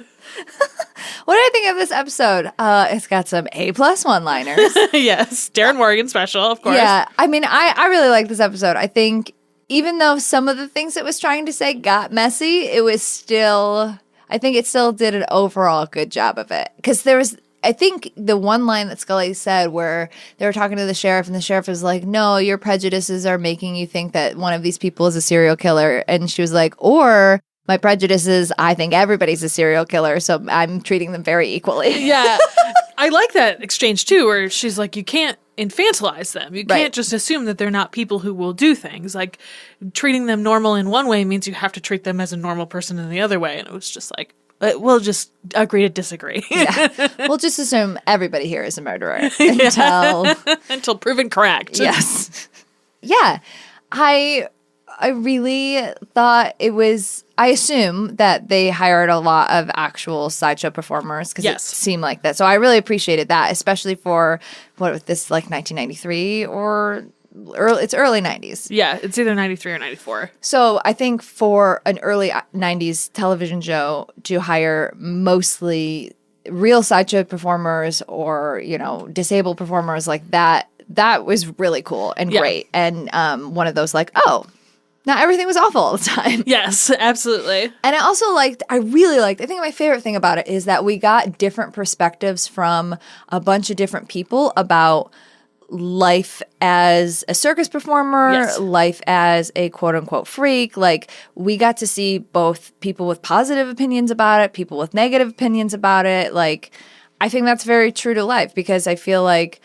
What do I think of this episode? It's got some A+ one-liners. Yes, Darren Morgan special, of course. Yeah, I mean, I really like this episode. I think even though some of the things it was trying to say got messy, it was still, I think it still did an overall good job of it. Because there was, I think the one line that Scully said where they were talking to the sheriff and the sheriff was like, no, your prejudices are making you think that one of these people is a serial killer. And she was like, or my prejudices, I think everybody's a serial killer, so I'm treating them very equally. Yeah. I like that exchange too, where she's like, you can't infantilize them. You can't just assume that they're not people who will do things. Like, treating them normal in one way means you have to treat them as a normal person in the other way. And it was just like, we'll just agree to disagree. Yeah. We'll just assume everybody here is a murderer until proven correct. Yes. Yeah. I really thought it was, I assume that they hired a lot of actual sideshow performers because it seemed like that. So I really appreciated that, especially for, what, this like 1993 or it's early 90s. Yeah, it's either 93 or 94. So I think for an early 90s television show to hire mostly real sideshow performers or, you know, disabled performers like that was really cool and great. And one of those like, oh, not everything was awful all the time. Yes, absolutely. And I really liked, I think my favorite thing about it is that we got different perspectives from a bunch of different people about life as a circus performer, life as a quote unquote freak. Like, we got to see both people with positive opinions about it, people with negative opinions about it. Like, I think that's very true to life because I feel like,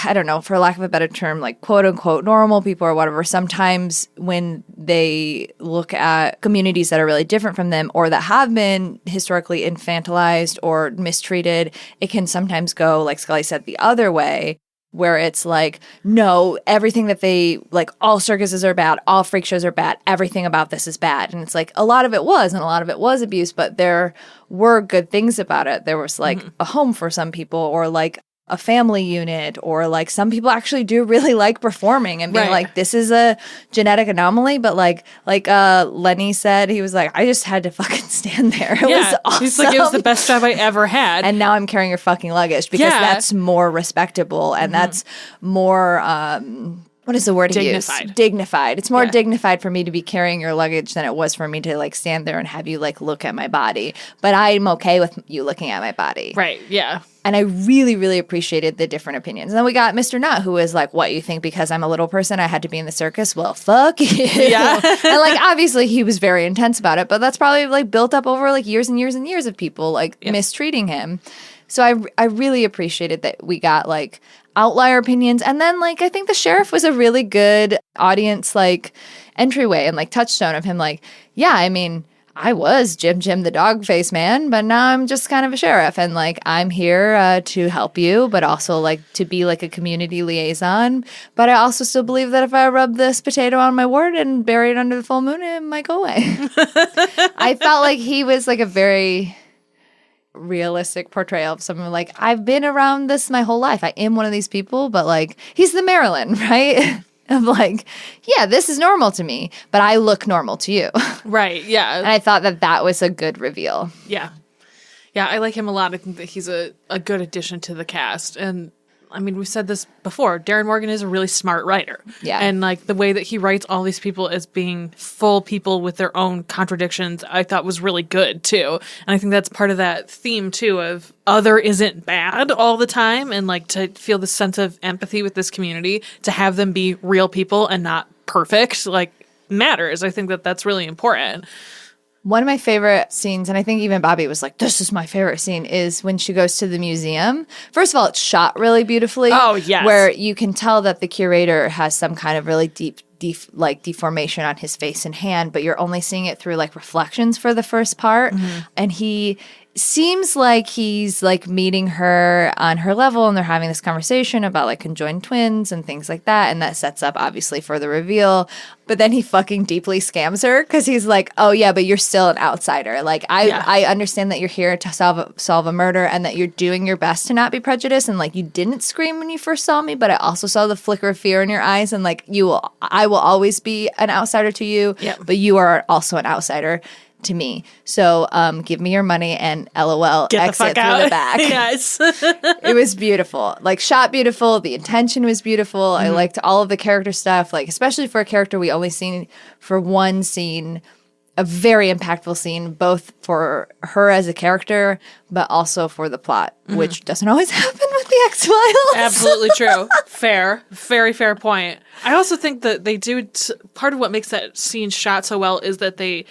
I don't know, for lack of a better term, like quote unquote normal people or whatever, sometimes when they look at communities that are really different from them or that have been historically infantilized or mistreated, it can sometimes go, like Scully said, the other way, where it's like, no, everything that they, like, all circuses are bad, all freak shows are bad, everything about this is bad. And it's like, a lot of it was, and a lot of it was abuse, but there were good things about it. There was, like, a home for some people, or, like, a family unit, or like some people actually do really like performing and being like, this is a genetic anomaly, but like Lenny said, he was like, I just had to fucking stand there. It was awesome. He's like, it was the best job I ever had. And now I'm carrying your fucking luggage because that's more respectable and that's more what is the word he used? Dignified. It's more dignified for me to be carrying your luggage than it was for me to like stand there and have you like look at my body. But I'm okay with you looking at my body. Right. Yeah. And I really, really appreciated the different opinions. And then we got Mr. Nutt, who was like, what, you think because I'm a little person I had to be in the circus? Well, fuck you. Yeah. And like, obviously he was very intense about it, but that's probably like built up over like years and years and years of people like mistreating him. So I really appreciated that we got like outlier opinions. And then like, I think the sheriff was a really good audience like entryway and like touchstone of him like, yeah, I mean, I was Jim the dog face man, but now I'm just kind of a sheriff. And like, I'm here to help you, but also like to be like a community liaison. But I also still believe that if I rub this potato on my wart and bury it under the full moon, it might go away. I felt like he was like a very realistic portrayal of someone like, I've been around this my whole life. I am one of these people, but like, he's the Marilyn, right? Of like, yeah, this is normal to me, but I look normal to you. Right, yeah. And I thought that was a good reveal. Yeah. Yeah, I like him a lot. I think that he's a good addition to the cast. And I mean, we've said this before. Darren Morgan is a really smart writer. Yeah. And like the way that he writes all these people as being full people with their own contradictions, I thought was really good too. And I think that's part of that theme too of other isn't bad all the time. And like to feel this sense of empathy with this community, to have them be real people and not perfect, like matters. I think that that's really important. One of my favorite scenes, and I think even Bobby was like, this is my favorite scene, is when she goes to the museum. First of all, it's shot really beautifully. Oh, yes. Where you can tell that the curator has some kind of really deep deformation on his face and hand, but you're only seeing it through like reflections for the first part. And he seems like he's like meeting her on her level, and they're having this conversation about like conjoined twins and things like that, and that sets up obviously for the reveal. But then he fucking deeply scams her because he's like, oh yeah, but you're still an outsider. Like I understand that you're here to solve a murder and that you're doing your best to not be prejudiced, and like you didn't scream when you first saw me, but I also saw the flicker of fear in your eyes, and like I will always be an outsider to you, but you are also an outsider to me. So give me your money and LOL, Get exit the fuck out. through the back. Yes. It was beautiful. Like shot beautiful. The intention was beautiful. I liked all of the character stuff, like especially for a character we only seen for one scene, a very impactful scene, both for her as a character, but also for the plot, which doesn't always happen with the X-Files. Absolutely true. Fair. Very fair point. I also think that they do, part of what makes that scene shot so well is that they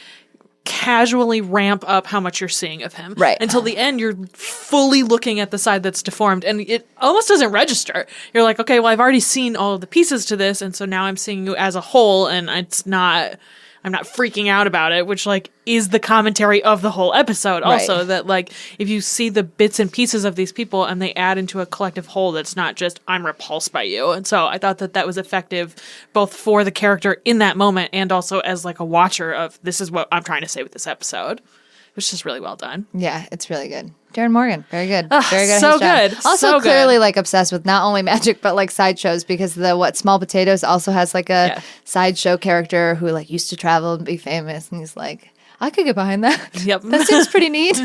casually ramp up how much you're seeing of him. Right. Until the end, you're fully looking at the side that's deformed, and it almost doesn't register. You're like, okay, well, I've already seen all of the pieces to this, and so now I'm seeing you as a whole, and I'm not freaking out about it, which like is the commentary of the whole episode. Also, Right. that like if you see the bits and pieces of these people and they add into a collective whole, that's not just I'm repulsed by you. And so I thought that was effective both for the character in that moment and also as like a watcher of this is what I'm trying to say with this episode. It was just really well done. Yeah, it's really good. Darren Morgan, very good. Very good. at so his job. good. Also So good. clearly like obsessed with not only magic but like sideshows, because Small Potatoes also has like a sideshow character who like used to travel and be famous, and he's like, I could get behind that. Yep. That seems pretty neat.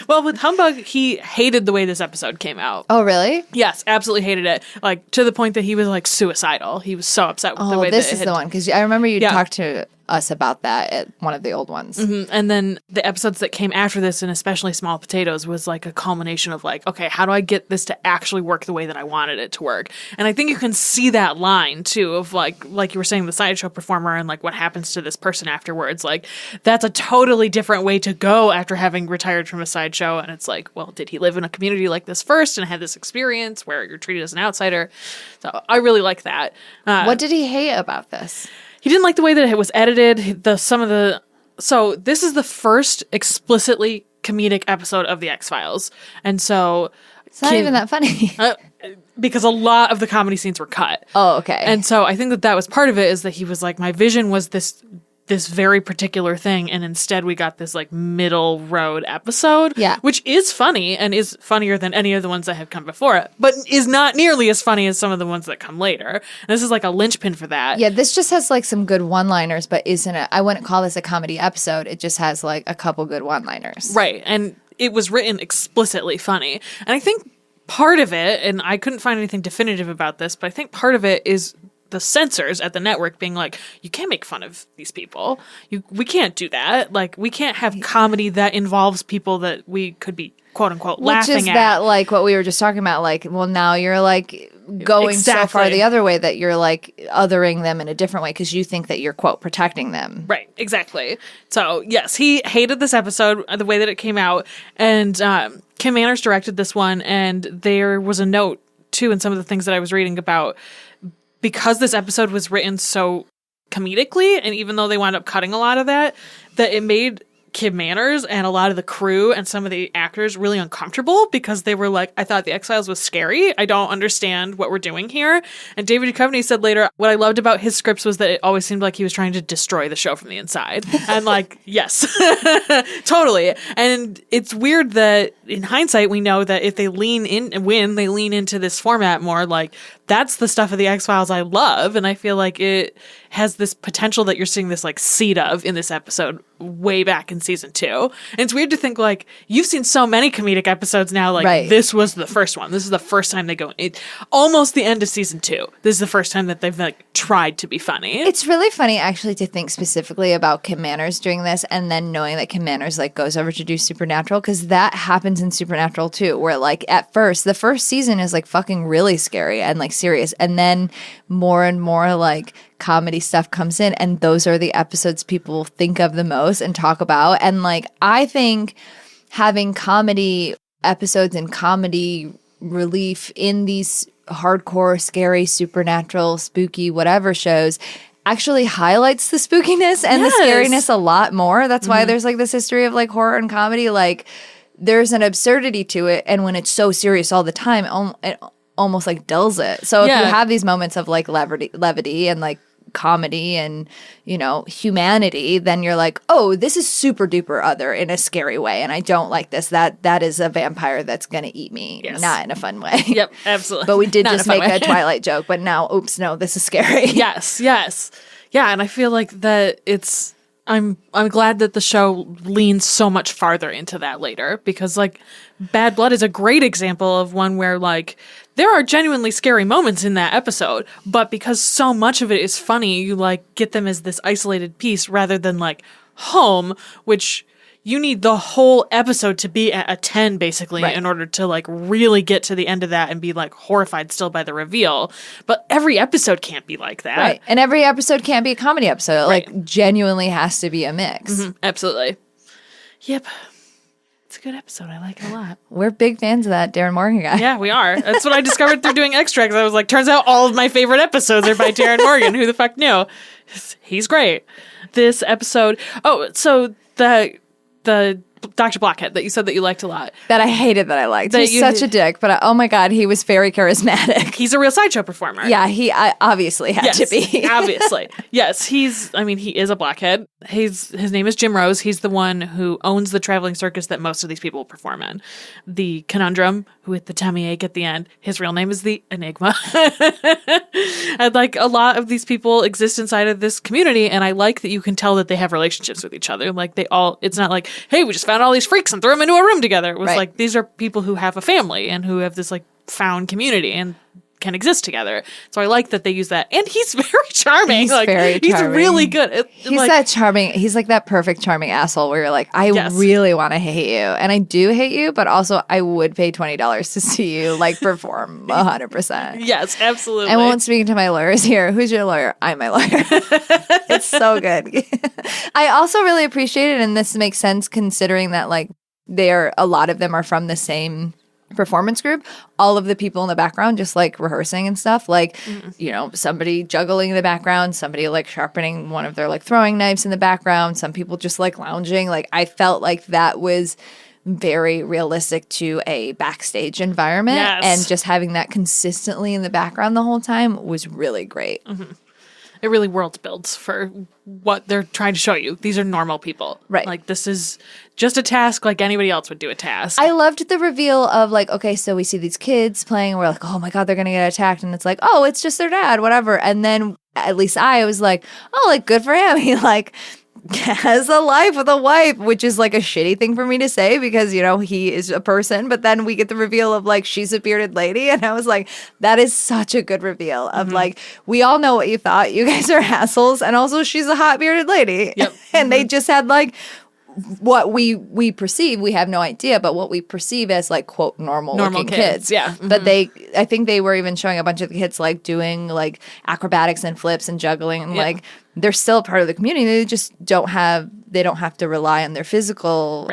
Well, with Humbug, he hated the way this episode came out. Oh, really? Yes, absolutely hated it. Like to the point that he was like suicidal. He was so upset with the way this that is the one, because I remember you Yeah. talked to us about that at one of the old ones. And then the episodes that came after this, and especially Small Potatoes, was like a culmination of like, okay, how do I get this to actually work the way that I wanted it to work? And I think you can see that line too of like you were saying, the sideshow performer and like what happens to this person afterwards. Like that's a totally different way to go after having retired from a sideshow. And it's like, well, did he live in a community like this first and had this experience where you're treated as an outsider? So I really like that. What did he hate about this? He didn't like the way that it was edited. So this is the first explicitly comedic episode of the X-Files. And so It's not even that funny. because a lot of the comedy scenes were cut. Oh, okay. And so I think that was part of it, is that he was like, my vision was this very particular thing, and instead we got this like middle road episode, which is funny and is funnier than any of the ones that have come before it, but is not nearly as funny as some of the ones that come later. And this is like a linchpin for that. Yeah, this just has like some good one-liners, but I wouldn't call this a comedy episode. It just has like a couple good one-liners. Right. And it was written explicitly funny. And I think part of it, and I couldn't find anything definitive about this, but I think part of it is the censors at the network being like, you can't make fun of these people. We can't do that. Like, we can't have comedy that involves people that we could be quote unquote laughing at. Which is that like what we were just talking about, like, well, now you're like going so far the other way that you're like othering them in a different way because you think that you're quote protecting them. Right, exactly. So yes, he hated this episode, the way that it came out, and Kim Manners directed this one, and there was a note too in some of the things that I was reading about, because this episode was written so comedically, and even though they wound up cutting a lot of that it made Kim Manners and a lot of the crew and some of the actors really uncomfortable, because they were like, I thought the X-Files was scary. I don't understand what we're doing here. And David Duchovny said later, what I loved about his scripts was that it always seemed like he was trying to destroy the show from the inside. And like, yes, totally. And it's weird that in hindsight, we know that if they lean into this format more, like that's the stuff of the X-Files I love. And I feel like it has this potential that you're seeing this like seed of in this episode way back in season 2. And it's weird to think like you've seen so many comedic episodes now, like this was the first one. This is the first time they go almost the end of season 2. This is the first time that they've like tried to be funny. It's really funny, actually, to think specifically about Kim Manners doing this and then knowing that Kim Manners, like, goes over to do Supernatural, because that happens in Supernatural, too, where, like, at first, the first season is, like, fucking really scary and, like, serious, and then more and more, like, comedy stuff comes in, and those are the episodes people think of the most and talk about, and, like, I think having comedy episodes and comedy relief in these hardcore, scary, supernatural, spooky, whatever shows actually highlights the spookiness and the scariness a lot more. That's why there's like this history of like horror and comedy. Like there's an absurdity to it. And when it's so serious all the time, it almost like dulls it. So if you have these moments of like levity and like comedy and, you know, humanity, then you're like, oh, this is super duper other in a scary way, and I don't like this. That is a vampire that's gonna eat me, not in a fun way. Yep, absolutely. But we did just make a Twilight joke, but now, oops, no, this is scary. Yes. Yeah, and I feel like that I'm glad that the show leans so much farther into that later, because like Bad Blood is a great example of one where like there are genuinely scary moments in that episode, but because so much of it is funny, you like get them as this isolated piece rather than like Home, which you need the whole episode to be at a 10 basically in order to like really get to the end of that and be like horrified still by the reveal. But every episode can't be like that. Right. And every episode can't be a comedy episode. It like genuinely has to be a mix. Absolutely. Yep. It's a good episode. I like it a lot. We're big fans of that Darren Morgan guy. Yeah, we are. That's what I discovered through doing extracts. I was like, turns out all of my favorite episodes are by Darren Morgan. Who the fuck knew? He's great. This episode. Oh, so the Dr. Blockhead that you said that you liked a lot. That I hated that I liked. He's such a dick, but oh my God, he was very charismatic. He's a real sideshow performer. Yeah, he obviously had to be. Obviously. Yes, he is a blockhead. His name is Jim Rose. He's the one who owns the traveling circus that most of these people perform in. The Conundrum, with the tummy ache at the end, his real name is the Enigma. And like a lot of these people exist inside of this community, and I like that you can tell that they have relationships with each other. Like it's not like, hey, we just found all these freaks and threw them into a room together. It was like, these are people who have a family and who have this like found community and can exist together. So I like that they use that. And he's very charming. He's very charming. He's really good. He's that charming. He's like that perfect charming asshole where you're like, I really want to hate you. And I do hate you, but also I would pay $20 to see you like perform 100%. Yes, absolutely. I won't speak to my lawyers here. Who's your lawyer? I'm my lawyer. It's so good. I also really appreciate it. And this makes sense considering that like a lot of them are from the same performance group. All of the people in the background just like rehearsing and stuff, like you know, somebody juggling in the background, somebody like sharpening one of their like throwing knives in the background, some people just like lounging. Like I felt like that was very realistic to a backstage environment, and just having that consistently in the background the whole time was really great. It really world builds for what they're trying to show you. These are normal people. Right. Like, this is just a task like anybody else would do a task. I loved the reveal of, like, okay, so we see these kids playing, and we're like, oh my God, they're going to get attacked. And it's like, oh, it's just their dad, whatever. And then at least I was like, oh, like, good for him. He, like, has a life with a wife, which is like a shitty thing for me to say because, you know, he is a person. But then we get the reveal of like, she's a bearded lady. And I was like, that is such a good reveal of like, we all know what you thought. You guys are assholes. And also she's a hot bearded lady. Yep. And they just had like what we perceive, we have no idea, but what we perceive as like, quote, normal kids. Yeah. But I think they were even showing a bunch of the kids like doing like acrobatics and flips and juggling and like, they're still part of the community. They just don't have to rely on their physical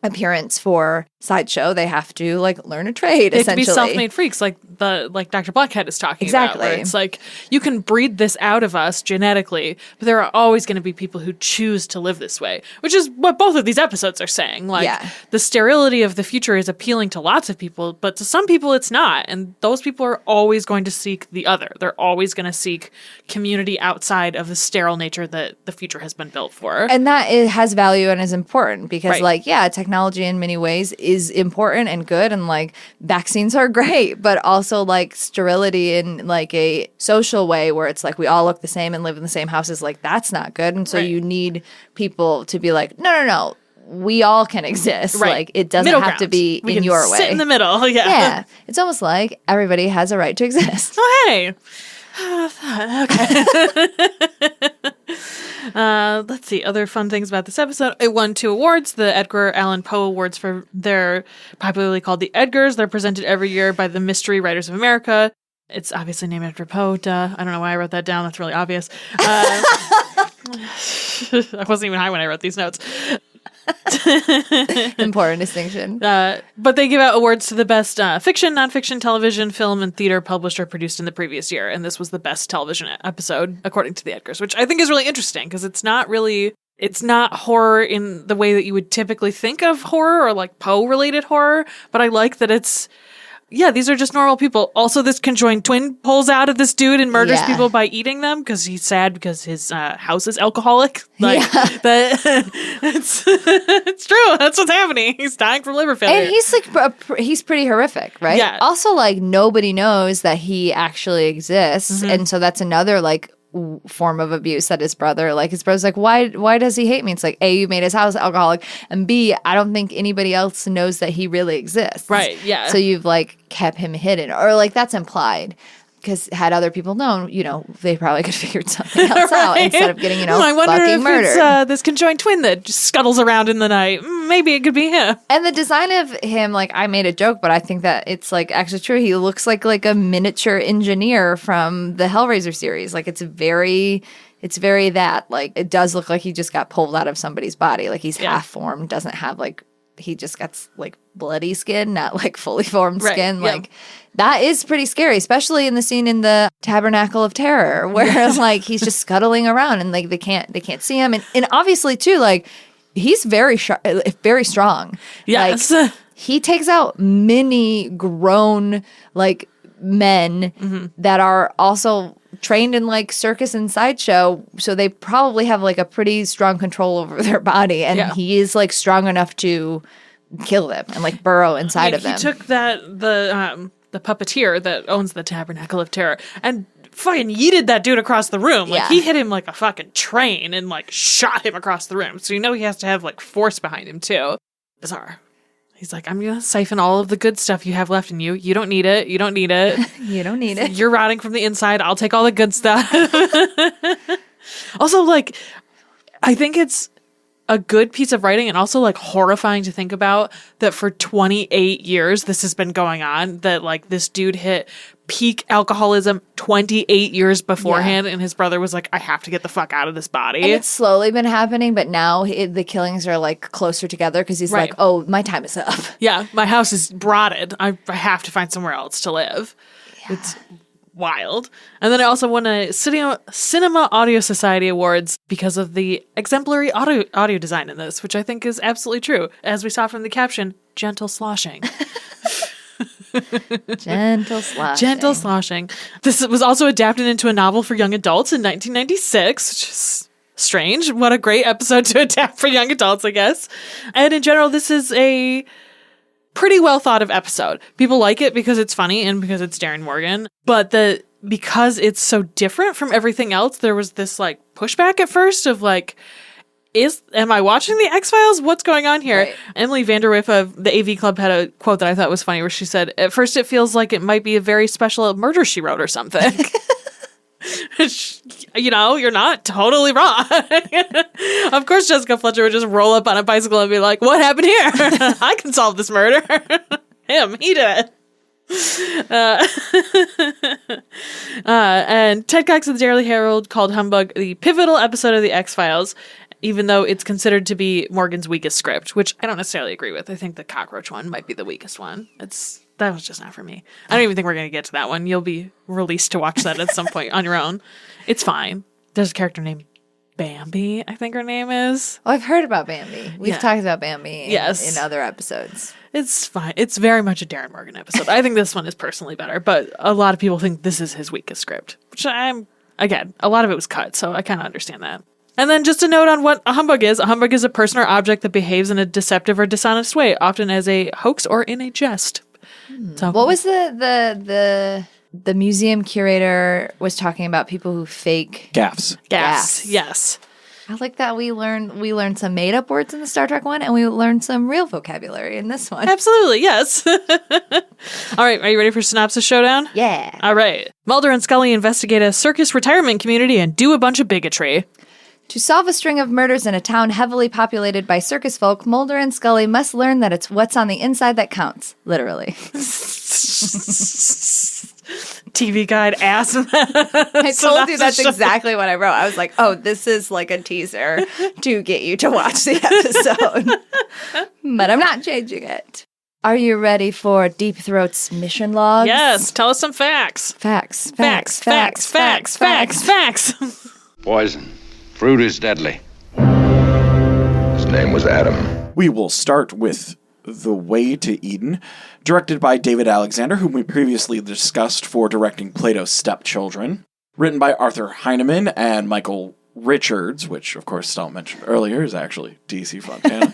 appearance for Sideshow. They have to like learn a trade, essentially. They have to be self-made freaks like Dr. Blockhead is talking about. Where it's like, you can breed this out of us genetically, but there are always going to be people who choose to live this way, which is what both of these episodes are saying. Like, the sterility of the future is appealing to lots of people, but to some people it's not. And those people are always going to seek the other. They're always going to seek community outside of the sterile nature that the future has been built for. And that has value and is important because technology in many ways is important and good, and like vaccines are great, but also like sterility in like a social way where it's like we all look the same and live in the same houses, like that's not good. And so you need people to be like, no, we all can exist. Like it doesn't have to be in your way. Sit in the middle. Yeah. It's almost like everybody has a right to exist. Oh, hey. Okay. Let's see. Other fun things about this episode. It won 2 awards, the Edgar Allan Poe Awards for their popularly called the Edgars. They're presented every year by the Mystery Writers of America. It's obviously named after Poe. Duh. I don't know why I wrote that down. That's really obvious. I wasn't even high when I wrote these notes. Important distinction. But they give out awards to the best fiction, nonfiction, television, film, and theater published or produced in the previous year. And this was the best television episode, according to the Edgars, which I think is really interesting because it's not horror in the way that you would typically think of horror or like Poe-related horror. But I like that these are just normal people. Also, this conjoined twin pulls out of this dude and murders people by eating them because he's sad because his house is alcoholic. It's true. That's what's happening. He's dying from liver failure. And he's he's pretty horrific, right? Yeah. Also, like, nobody knows that he actually exists. Mm-hmm. And so that's another, like, form of abuse that his brother's like, why does he hate me? It's like, A, you made his house alcoholic, and B, I don't think anybody else knows that he really exists. Right, yeah. So you've like kept him hidden, or like that's implied. Because had other people known, they probably could have figured something else out instead of getting, I wonder fucking if murdered. it's this conjoined twin that just scuttles around in the night. Maybe it could be him. And the design of him, like, I made a joke, but I think that it's like actually true. He looks like a miniature engineer from the Hellraiser series. Like, it's very that. Like, it does look like he just got pulled out of somebody's body. Like, he's half formed, doesn't have like, he just got like bloody skin, not like fully formed skin. Yeah. Like, that is pretty scary, especially in the scene in the Tabernacle of Terror, where like he's just scuttling around and like they can't see him, and obviously too, like, he's very strong. Yes. Like, he takes out many grown like men that are also trained in like circus and sideshow, so they probably have like a pretty strong control over their body, and he is like strong enough to kill them and like burrow inside of them. He took the puppeteer that owns the Tabernacle of Terror and fucking yeeted that dude across the room. Like, he hit him like a fucking train and like shot him across the room. So he has to have like force behind him too. Bizarre. He's like, I'm going to siphon all of the good stuff you have left in you. You don't need it. You don't need it. You don't need it. You're rotting from the inside. I'll take all the good stuff. Also, like, I think it's a good piece of writing and also like horrifying to think about that for 28 years this has been going on, that like this dude hit peak alcoholism 28 years beforehand, and his brother was like, I have to get the fuck out of this body. And it's slowly been happening, but now the killings are like closer together because he's like, oh, my time is up. Yeah, my house is rotted. I have to find somewhere else to live. It's wild. And then I also won a Cinema Audio Society Awards because of the exemplary audio design in this, which I think is absolutely true. As we saw from the caption, gentle sloshing. Gentle sloshing. This was also adapted into a novel for young adults in 1996, which is strange. What a great episode to adapt for young adults, I guess. And in general, this is a pretty well thought of episode. People like it because it's funny and because it's Darren Morgan, but because it's so different from everything else, there was this like pushback at first of like, am I watching the X-Files? What's going on here? Right. Emily Vanderweyff of the AV Club had a quote that I thought was funny where she said, at first it feels like it might be a very special murder she wrote or something. You're not totally wrong. Of course Jessica Fletcher would just roll up on a bicycle and be like, what happened here? I can solve this murder. He did it. And Ted Cox of the Daily Herald called Humbug the pivotal episode of the X-Files, even though it's considered to be Morgan's weakest script, which I don't necessarily agree with. I think the cockroach one might be the weakest one. That was just not for me. I don't even think we're going to get to that one. You'll be released to watch that at some point on your own. It's fine. There's a character named Bambi, I think her name is. Oh, I've heard about Bambi. We've talked about Bambi in other episodes. It's fine. It's very much a Darren Morgan episode. I think this one is personally better, but a lot of people think this is his weakest script, which again, a lot of it was cut, so I kind of understand that. And then just a note on what a humbug is. A humbug is a person or object that behaves in a deceptive or dishonest way, often as a hoax or in a jest. So, what was the museum curator was talking about people who fake gaffs? Yes. I like that we learned some made up words in the Star Trek one, and we learned some real vocabulary in this one. Absolutely, yes. All right, are you ready for Synopsis Showdown? Yeah. All right. Mulder and Scully investigate a circus retirement community and do a bunch of bigotry. To solve a string of murders in a town heavily populated by circus folk, Mulder and Scully must learn that it's what's on the inside that counts. Literally. TV guide ass. I told you that's exactly what I wrote. I was like, oh, this is like a teaser to get you to watch the episode. But I'm not changing it. Are you ready for Deep Throat's mission logs? Yes, tell us some facts. Facts. Poison. Fruit is deadly. His name was Adam. We will start with The Way to Eden, directed by David Alexander, whom we previously discussed for directing Plato's Stepchildren. Written by Arthur Heinemann and Michael Richards, which, of course, Stella mentioned earlier, is actually DC Fontana.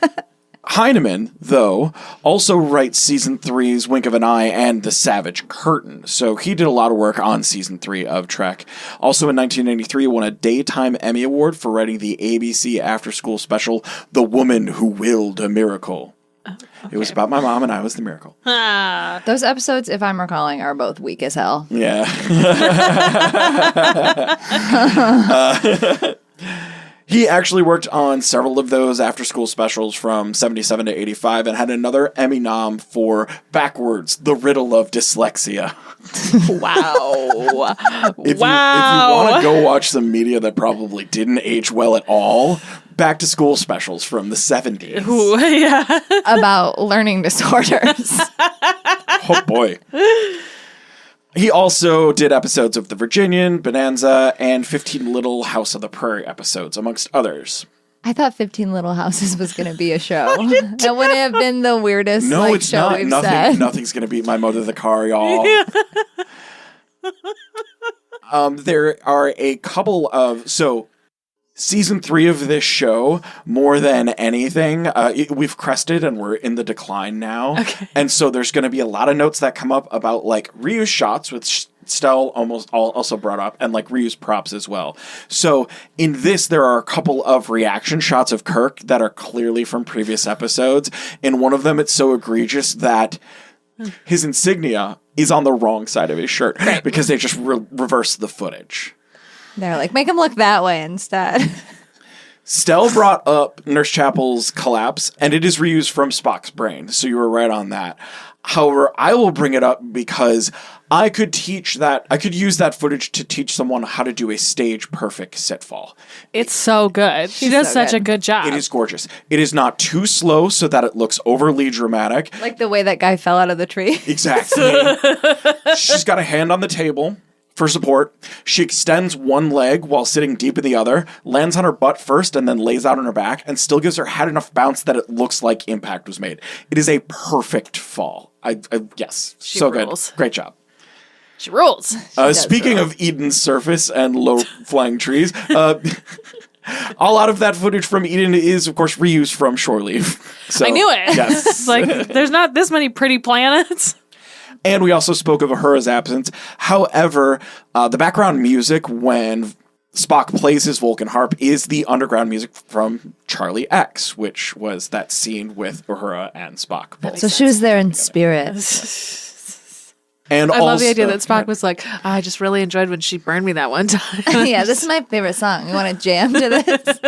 Heinemann, though, also writes Season 3's Wink of an Eye and The Savage Curtain, so he did a lot of work on Season 3 of Trek. Also in 1993, won a Daytime Emmy Award for writing the ABC after-school special, The Woman Who Willed a Miracle. Okay. It was about my mom and I was the miracle. Those episodes, if I'm recalling, are both weak as hell. Yeah. He actually worked on several of those after-school specials from 77 to 85 and had another Emmy nom for Backwards, The Riddle of Dyslexia. Wow. If you want to go watch some media that probably didn't age well at all, back-to-school specials from the 70s. Ooh, yeah. About learning disorders. Oh, boy. He also did episodes of The Virginian, Bonanza, and 15 Little House of the Prairie episodes, amongst others. I thought 15 Little Houses was going to be a show. That wouldn't have been the weirdest No, it's show not. we've said. Nothing's going to beat My Mother the Car, y'all. There are a couple of... Season 3 of this show, more than anything, we've crested and we're in the decline now. Okay. And so there's going to be a lot of notes that come up about like reuse shots, which Stell also brought up, and like reuse props as well. So in this, there are a couple of reaction shots of Kirk that are clearly from previous episodes. In one of them, it's so egregious that his insignia is on the wrong side of his shirt because they just reverse the footage. They're like, make him look that way instead. Stell brought up Nurse Chapel's collapse, and it is reused from Spock's brain, so you were right on that. However, I will bring it up because I could use that footage to teach someone how to do a stage-perfect sitfall. It's so good. She does such a good job. It is gorgeous. It is not too slow so that it looks overly dramatic. Like the way that guy fell out of the tree. Exactly. She's got a hand on the table for support. She extends one leg while sitting deep in the other, lands on her butt first and then lays out on her back, and still gives her head enough bounce that it looks like impact was made. It is a perfect fall. Yes. She so rules. Good. Great job. She rules. Speaking of Eden's surface and low-flying trees, all out of that footage from Eden is, of course, reused from Shore Leave. So, I knew it. Yes. It's like, there's not this many pretty planets. And we also spoke of Uhura's absence. However, the background music when Spock plays his Vulcan harp is the underground music from Charlie X, which was that scene with Uhura and Spock. So she was there in spirit. And I love the idea that Spock was like, I just really enjoyed when she burned me that one time. Yeah, this is my favorite song. You want to jam to this?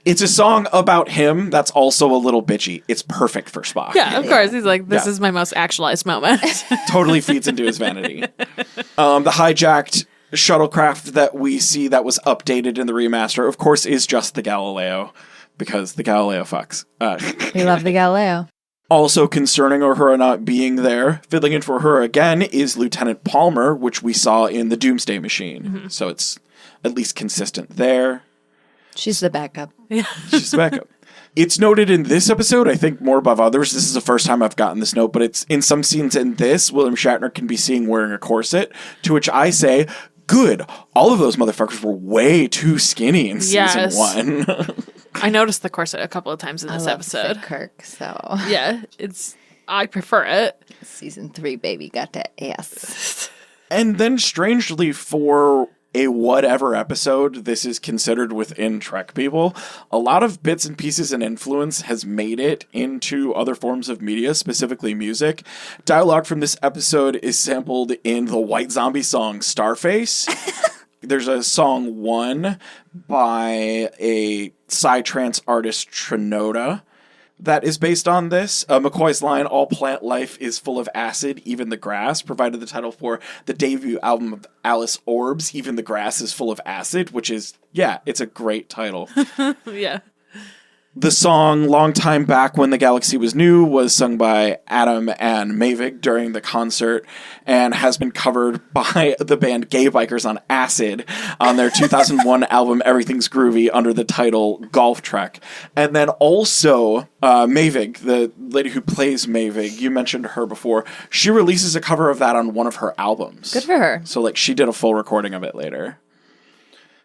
It's a song about him that's also a little bitchy. It's perfect for Spock. Yeah, of course. He's like, this is my most actualized moment. Totally feeds into his vanity. The hijacked shuttlecraft that we see that was updated in the remaster, of course, is just the Galileo, because the Galileo fucks. We love the Galileo. Also concerning Uhura not being there, fiddling in for Uhura again is Lieutenant Palmer, which we saw in the Doomsday Machine. Mm-hmm. So it's at least consistent there. She's the backup. Yeah. She's the backup. It's noted in this episode, I think more above others. This is the first time I've gotten this note, but it's in some scenes in this, William Shatner can be seen wearing a corset, to which I say, good. All of those motherfuckers were way too skinny in season 1. I noticed the corset a couple of times in this episode. Kirk, so yeah, I prefer it. Season 3, baby, got that ass. And then strangely for a whatever episode this is considered within Trek people, a lot of bits and pieces and influence has made it into other forms of media, specifically music. Dialogue from this episode is sampled in the White Zombie song Starface. There's a song One by a psytrance artist, Trinoda, that is based on this. McCoy's line, "All plant life is full of acid, even the grass," provided the title for the debut album of Alice Orbs, "Even the Grass is Full of Acid," which is, yeah, it's a great title. Yeah. The song Long Time Back When the Galaxy Was New was sung by Adam and Mavig during the concert and has been covered by the band Gay Bikers on Acid on their 2001 album Everything's Groovy under the title Golf Trek. And then also Mavig, the lady who plays Mavig, you mentioned her before, she releases a cover of that on one of her albums. Good for her. So she did a full recording of it later.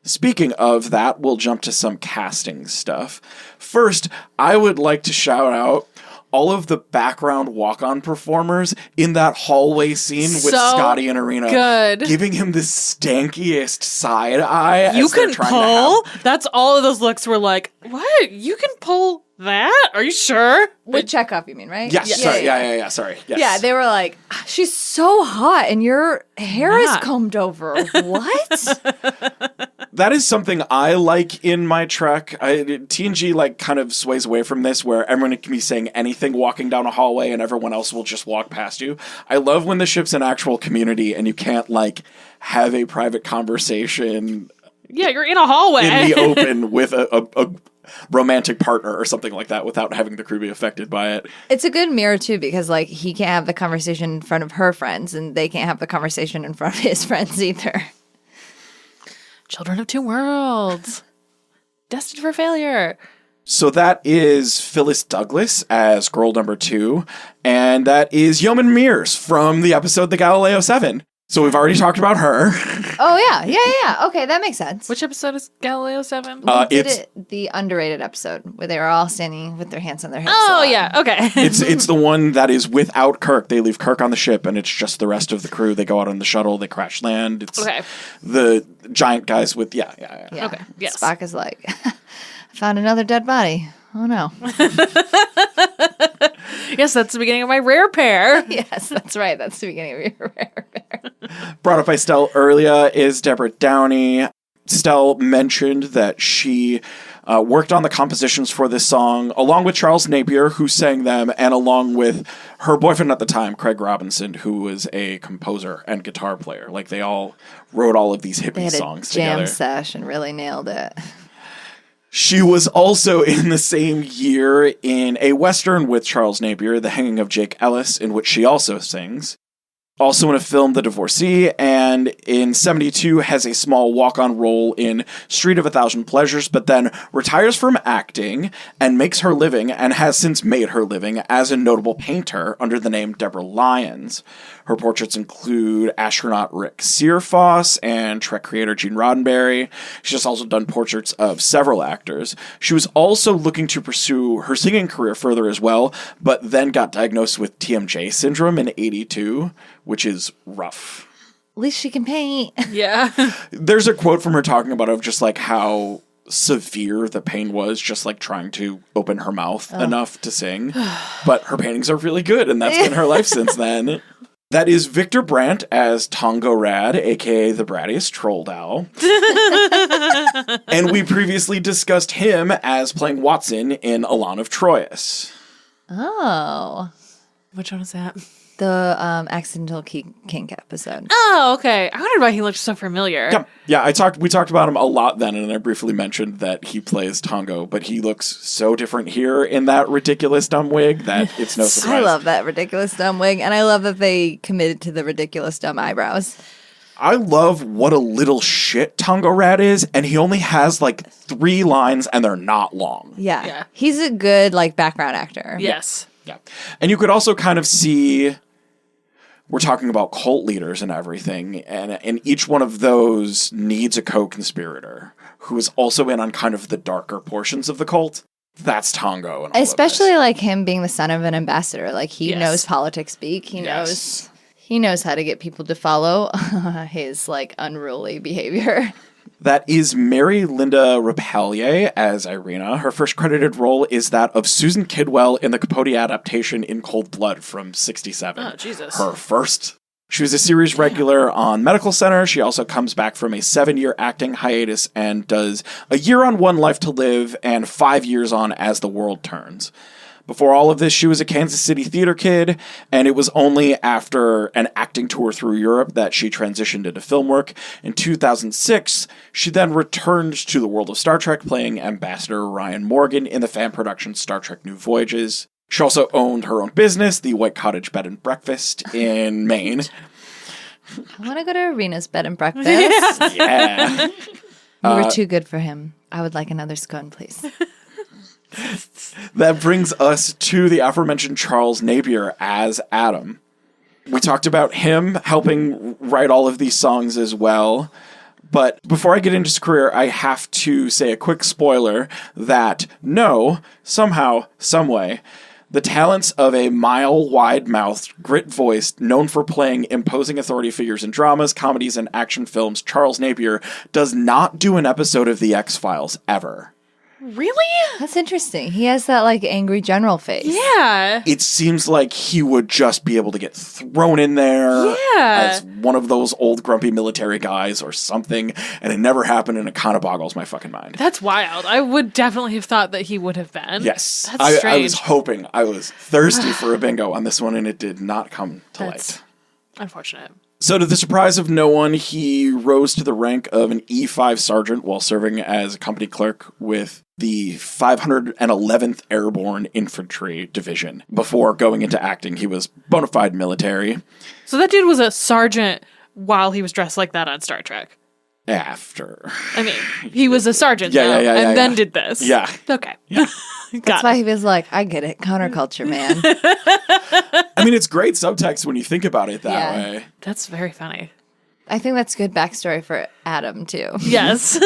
Speaking of that, we'll jump to some casting stuff. First, I would like to shout out all of the background walk-on performers in that hallway scene with Scotty and Arena. Good. Giving him the stankiest side eye. You as they're can trying pull? to have. That's all of those looks were like, what? You can pull that? Are you sure? With Chekhov, you mean, right? Yes, sorry. Yeah, sorry. Yes. Yeah, they were like, she's so hot and your hair is combed over. What? That is something I like in my Trek. TNG kind of sways away from this, where everyone can be saying anything walking down a hallway and everyone else will just walk past you. I love when the ship's an actual community and you can't have a private conversation. Yeah, you're in a hallway. In the open with a romantic partner or something like that without having the crew be affected by it. It's a good mirror, too, because, he can't have the conversation in front of her friends, and they can't have the conversation in front of his friends either. Children of Two Worlds. Destined for failure. So that is Phyllis Douglas as girl number 2, and that is Yeoman Mears from the episode The Galileo 7. So we've already talked about her. Oh, yeah. Okay, that makes sense. Which episode is Galileo 7? It's the underrated episode where they were all standing with their hands on their hips. Oh, yeah. Okay. It's the one that is without Kirk. They leave Kirk on the ship, and it's just the rest of the crew. They go out on the shuttle. They crash land. It's the giant guys with, yeah. Okay, yes. Spock is like, I found another dead body. Oh, no. Yes, that's the beginning of my rare pair. Yes, that's right. That's the beginning of your rare pair. Brought up by Stell earlier is Deborah Downey. Stell mentioned that she worked on the compositions for this song along with Charles Napier, who sang them, and along with her boyfriend at the time, Craig Robinson, who was a composer and guitar player. They all wrote all of these hippie songs together. Jam session really nailed it. She was also in the same year in a Western with Charles Napier, The Hanging of Jake Ellis, in which she also sings. Also in a film, The Divorcee, and in 72 has a small walk-on role in Street of a Thousand Pleasures, but then retires from acting and makes her living, and has since made her living, as a notable painter under the name Deborah Lyons. Her portraits include astronaut Rick Searfoss and Trek creator Gene Roddenberry. She's also done portraits of several actors. She was also looking to pursue her singing career further as well, but then got diagnosed with TMJ syndrome in 82, which is rough. At least she can paint. Yeah. There's a quote from her talking about it of just how severe the pain was, just trying to open her mouth enough to sing. But her paintings are really good, and that's been her life since then. That is Victor Brandt as Tongo Rad, a.k.a. the brattiest troll doll. And we previously discussed him as playing Watson in Alan of Troyes. Oh. Which one is that? The accidental kink episode. Oh, okay. I wondered why he looked so familiar. Yeah. We talked about him a lot then, and I briefly mentioned that he plays Tongo, but he looks so different here in that ridiculous dumb wig that it's no surprise. I love that ridiculous dumb wig, and I love that they committed to the ridiculous dumb eyebrows. I love what a little shit Tongo Rad is, and he only has 3 lines, and they're not long. Yeah. He's a good background actor. Yes. Yeah. And you could also kind of see, we're talking about cult leaders and everything, and each one of those needs a co-conspirator who is also in on kind of the darker portions of the cult. That's Tongo. And especially him being the son of an ambassador. He Yes. knows politics speak. He He knows how to get people to follow his, unruly behavior. That is Mary Linda Rapalje as Irina. Her first credited role is that of Susan Kidwell in the Capote adaptation In Cold Blood from 1967. Oh, Jesus. Her first. She was a series regular on Medical Center. She also comes back from a 7-year acting hiatus and does a year on One Life to Live and 5 years on As the World Turns. Before all of this, she was a Kansas City theater kid, and it was only after an acting tour through Europe that she transitioned into film work. In 2006, she then returned to the world of Star Trek, playing Ambassador Ryan Morgan in the fan production Star Trek New Voyages. She also owned her own business, the White Cottage Bed and Breakfast in Maine. I want to go to Irina's bed and breakfast. Yeah. You were too good for him. I would like another scone, please. That brings us to the aforementioned Charles Napier as Adam. We talked about him helping write all of these songs as well. But before I get into his career, I have to say a quick spoiler that somehow, someway, the talents of a mile-wide-mouthed, grit-voiced, known for playing imposing authority figures in dramas, comedies, and action films, Charles Napier does not do an episode of The X-Files ever. Really? That's interesting. He has that, angry general face. Yeah. It seems like he would just be able to get thrown in there as one of those old grumpy military guys or something, and it never happened, and it kind of boggles my fucking mind. That's wild. I would definitely have thought that he would have been. Yes. That's strange. I was hoping. I was thirsty for a bingo on this one, and it did not come to light. Unfortunate. So to the surprise of no one, he rose to the rank of an E5 sergeant while serving as a company clerk with the 511th Airborne Infantry Division. Before going into acting, he was bona fide military. So that dude was a sergeant while he was dressed like that on Star Trek. After. I mean, he was a sergeant and then did this. Yeah. Okay. Yeah. That's why he was like, I get it. Counterculture, man. I mean, it's great subtext when you think about it that way. That's very funny. I think that's good backstory for Adam, too. Yes.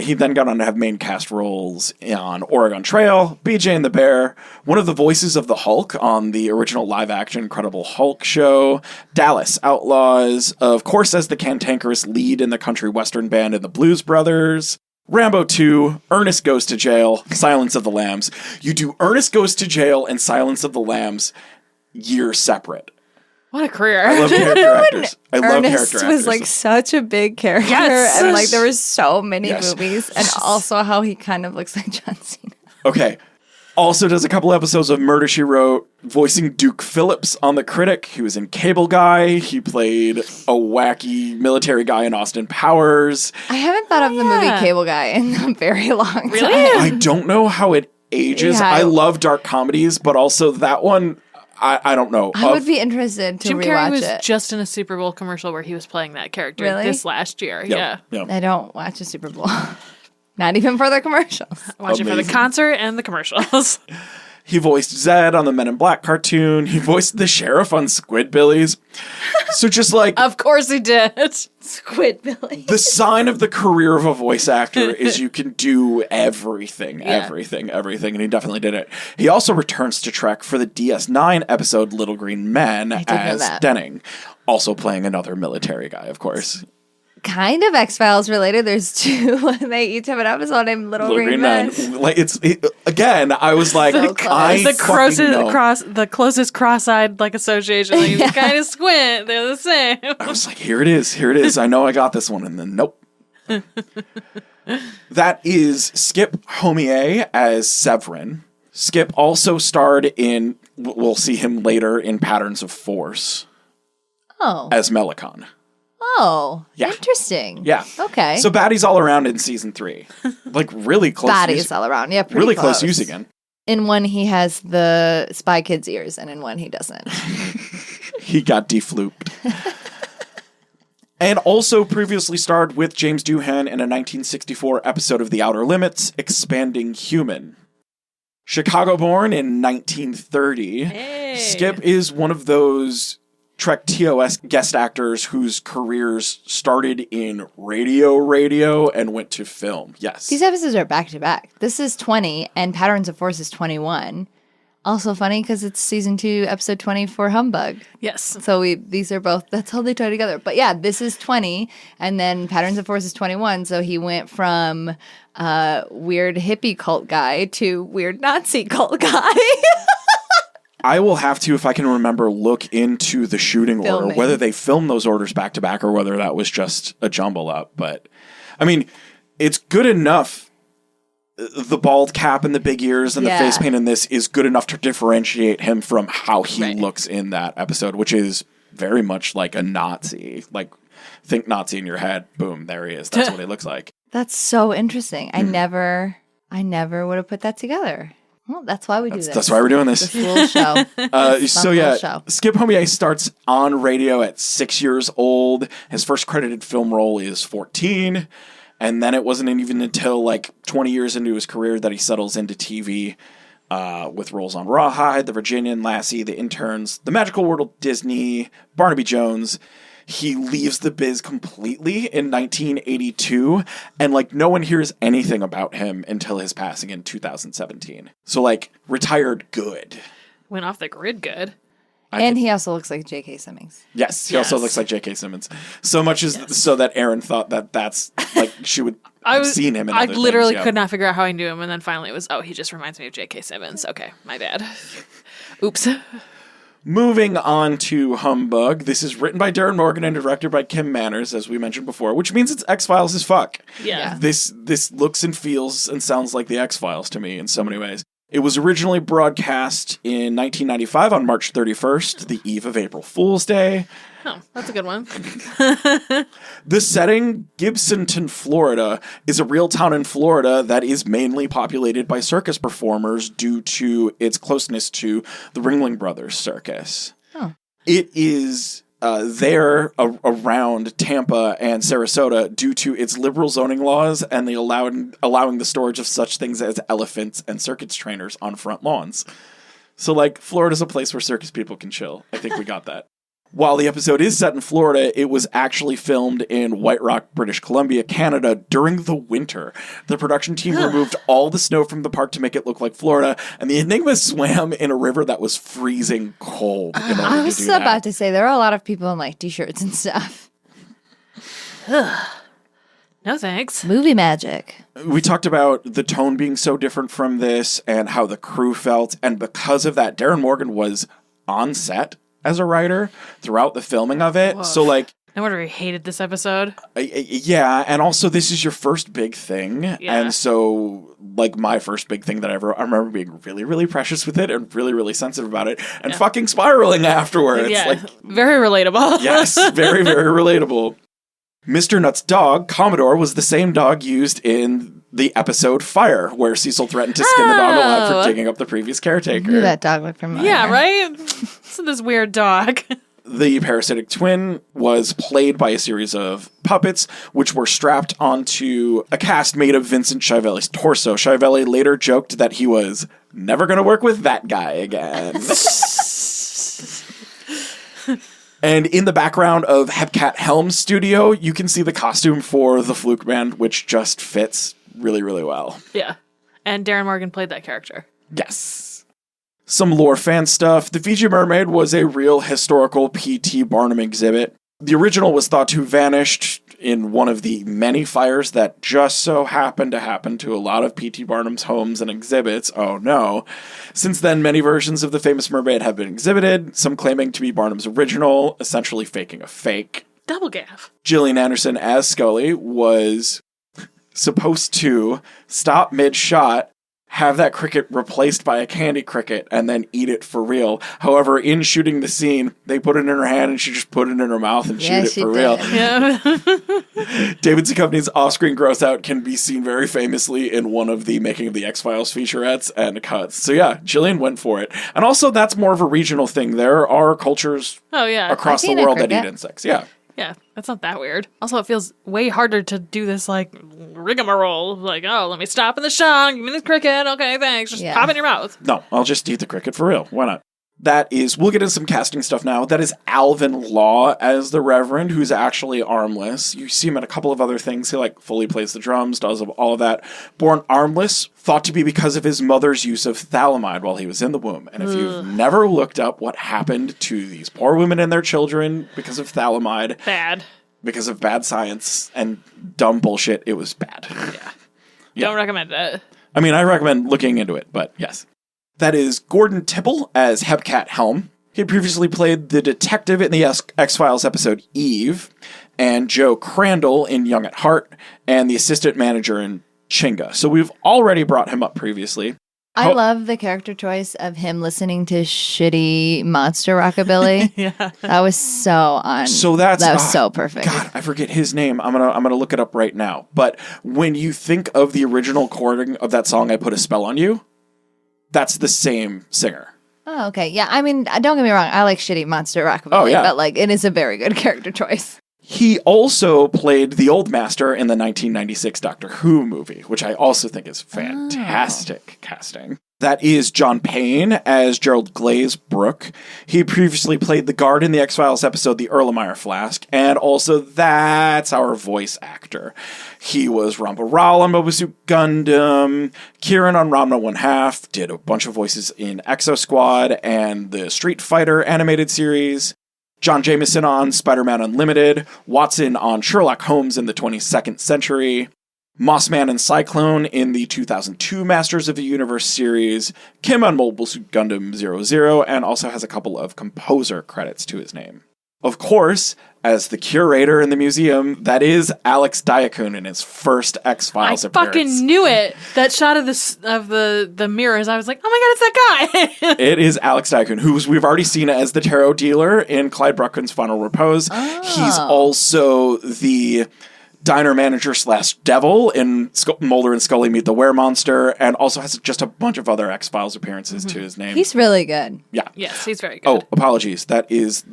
He then got on to have main cast roles on Oregon Trail, BJ and the Bear, one of the voices of the Hulk on the original live-action Incredible Hulk show, Dallas Outlaws, of course as the cantankerous lead in the country western band in the Blues Brothers, Rambo 2, Ernest Goes to Jail, Silence of the Lambs. You do Ernest Goes to Jail and Silence of the Lambs year separate. What a career. I love character actors. I love character Ernest actors. was such a big character. Yes. And there was so many Yes. movies. And also how he kind of looks like John Cena. Okay. Also does a couple episodes of Murder, She Wrote, voicing Duke Phillips on The Critic. He was in Cable Guy. He played a wacky military guy in Austin Powers. I haven't thought of the movie Cable Guy in a very long time. Really? I don't know how it ages. Yeah. I love dark comedies, but also that one, I don't know. I would be interested to Jim Carrey rewatch was it. just in a Super Bowl commercial where he was playing that character Really? this last year. Yeah. I don't watch a Super Bowl. Not even for the commercials. Watch it for the Amazing. concert and the commercials. He voiced Zed on the Men in Black cartoon. He voiced the sheriff on Squidbillies. So just Of course he did. Squidbillies. the sign of the career of a voice actor is you can do everything, everything. And he definitely did it. He also returns to Trek for the DS9 episode Little Green Men as Denning. Also playing another military guy, of course. Kind of X-Files related. There's two. They each have an episode named Little Green Men. Again, I was like, the closest cross-eyed association. You just kind of squint. They're the same. I was like, here it is. I know I got this one. And then, nope. That is Skip Homier as Severin. Skip also starred in, we'll see him later in Patterns of Force. Oh. As Melicon. Oh. Yeah. Interesting. Yeah. Okay. So baddies all around in season 3. Really close. Baddies all around. Yeah, pretty really close use again. In one, he has the Spy Kids ears, and in one, he doesn't. He got deflooped. And also previously starred with James Doohan in a 1964 episode of The Outer Limits, Expanding Human. Chicago-born in 1930, Skip is one of those Trek TOS guest actors whose careers started in radio, and went to film. Yes. These episodes are back to back. This is 20, and Patterns of Force is 21. Also funny because it's season 2, episode 20 for Humbug. Yes. So these are both, that's how they tie together. But yeah, this is 20, and then Patterns of Force is 21. So he went from weird hippie cult guy to weird Nazi cult guy. I will have to, if I can remember, look into the shooting order, whether they filmed those orders back to back or whether that was just a jumble up. But, I mean, it's good enough. The bald cap and the big ears and the face paint in this is good enough to differentiate him from how he looks in that episode, which is very much like a Nazi. Like, think Nazi in your head. Boom, there he is. That's what he looks like. That's so interesting. I never would have put that together. Well, that's why we do this. That's why we're doing this. This little show. Show. Skip Homie starts on radio at 6 years old. His first credited film role is 14. And then it wasn't even until like 20 years into his career that he settles into TV with roles on Rawhide, The Virginian Lassie, The Interns, The Magical World of Disney, Barnaby Jones. He leaves the biz completely in 1982, and like no one hears anything about him until his passing in 2017. So like retired good. Went off the grid good. And he also looks like J.K. Simmons. Yes, he also looks like J.K. Simmons. So much as so that Erin thought that that's like she would have seen him in other literally things, could not figure out how I knew him, and then finally it was, he just reminds me of J.K. Simmons. Okay, my bad. Oops. Moving on to Humbug. This is written by Darren Morgan and directed by Kim Manners, as we mentioned before, which means it's X-Files as fuck. Yeah. This looks and feels and sounds like the X-Files to me in so many ways. It was originally broadcast in 1995 on March 31st, the eve of April Fool's Day. Oh, that's a good one. The setting, Gibsonton, Florida, is a real town in Florida that is mainly populated by circus performers due to its closeness to the Ringling Brothers Circus. Oh. It is there around Tampa and Sarasota due to its liberal zoning laws and the allowing the storage of such things as elephants and circus trainers on front lawns. So, like, Florida's a place where circus people can chill. I think we got that. While the episode is set in Florida, it was actually filmed in White Rock, British Columbia, Canada during the winter. The production team removed all the snow from the park to make it look like Florida, and the Enigma swam in a river that was freezing cold. I was about to say, there are a lot of people in like t-shirts and stuff. No thanks. Movie magic. We talked about the tone being so different from this and how the crew felt, and because of that, Darren Morgan was on set as a writer throughout the filming of it. Whoa. So, like... No wonder he hated this episode. Yeah, and also this is your first big thing. Yeah. And so, like, my first big thing that I remember being really, really precious with it and really, really sensitive about it and fucking spiraling afterwards. Yeah, like, very relatable. Yes, very, very relatable. Mr. Nutt's dog, Commodore, was the same dog used in the episode Fire, where Cecil threatened to skin the dog alive for digging up the previous caretaker. Knew that dog looked familiar. Yeah, right? So this weird dog. The parasitic twin was played by a series of puppets, which were strapped onto a cast made of Vincent Schiavelli's torso. Schiavelli later joked that he was never going to work with that guy again. And in the background of Hepcat Helm's studio, you can see the costume for the Fluke Band, which just fits really, really well. Yeah. And Darren Morgan played that character. Yes. Some lore fan stuff. The Fiji Mermaid was a real historical P.T. Barnum exhibit. The original was thought to have vanished in one of the many fires that just so happened to happen to a lot of P.T. Barnum's homes and exhibits. Oh no. Since then, many versions of the famous mermaid have been exhibited, some claiming to be Barnum's original, essentially faking a fake. Double gaff. Gillian Anderson as Scully was supposed to stop mid-shot, have that cricket replaced by a candy cricket, and then eat it for real. However, in shooting the scene, they put it in her hand and she just put it in her mouth and chewed it for real. Yeah. David Duchovny's off-screen gross-out can be seen very famously in one of the Making of the X-Files featurettes and cuts. So yeah, Gillian went for it. And also, that's more of a regional thing. There are cultures across the world that eat insects. Yeah. Yeah, that's not that weird. Also, it feels way harder to do this, like, rigmarole. Like, oh, let me stop in the shot, give me this cricket, okay, thanks, just pop it in your mouth. No, I'll just eat the cricket for real. Why not? we'll get into some casting stuff now. That is Alvin Law as the Reverend, who's actually armless. You see him in a couple of other things. He fully plays the drums, does all of that. Born armless, thought to be because of his mother's use of thalidomide while he was in the womb. And if you've never looked up what happened to these poor women and their children because of thalidomide, because of bad science and dumb bullshit, it was bad. Yeah. Don't recommend it. I mean, I recommend looking into it, but yes. That is Gordon Tipple as Hepcat Helm. He had previously played the detective in the X-Files episode Eve, and Joe Crandall in Young at Heart, and the assistant manager in Chinga. So we've already brought him up previously. I love the character choice of him listening to shitty monster rockabilly. Yeah. That was so on. So that was so perfect. God, I forget his name. I'm gonna look it up right now. But when you think of the original recording of that song, I Put a Spell on You, that's the same singer. Oh, okay. Yeah, I mean, don't get me wrong. I like shitty monster rockabilly, but it is a very good character choice. He also played the Old Master in the 1996 Doctor Who movie, which I also think is fantastic casting. That is John Payne as Gerald Glaze Brooke. He previously played the guard in the X-Files episode The Erlenmeyer Flask, and also that's our voice actor. He was Ramba Ral on Mobile Suit Gundam, Kieran on Ramna 1/2, did a bunch of voices in Exo Squad and the Street Fighter animated series. John Jameson on Spider-Man Unlimited, Watson on Sherlock Holmes in the 22nd Century, Mossman and Cyclone in the 2002 Masters of the Universe series, Kim on Mobile Suit Gundam 00, and also has a couple of composer credits to his name. Of course, as the curator in the museum, that is Alex Diakun in his first X-Files appearance. I fucking knew it. That shot of the mirrors, I was like, oh my god, it's that guy. It is Alex Diakun, who we've already seen as the tarot dealer in Clyde Bruckman's Final Repose. Oh. He's also the diner manager / devil in Mulder and Scully Meet the Weremonster, and also has just a bunch of other X-Files appearances to his name. He's really good. Yeah. Yes, he's very good. Oh, apologies. He's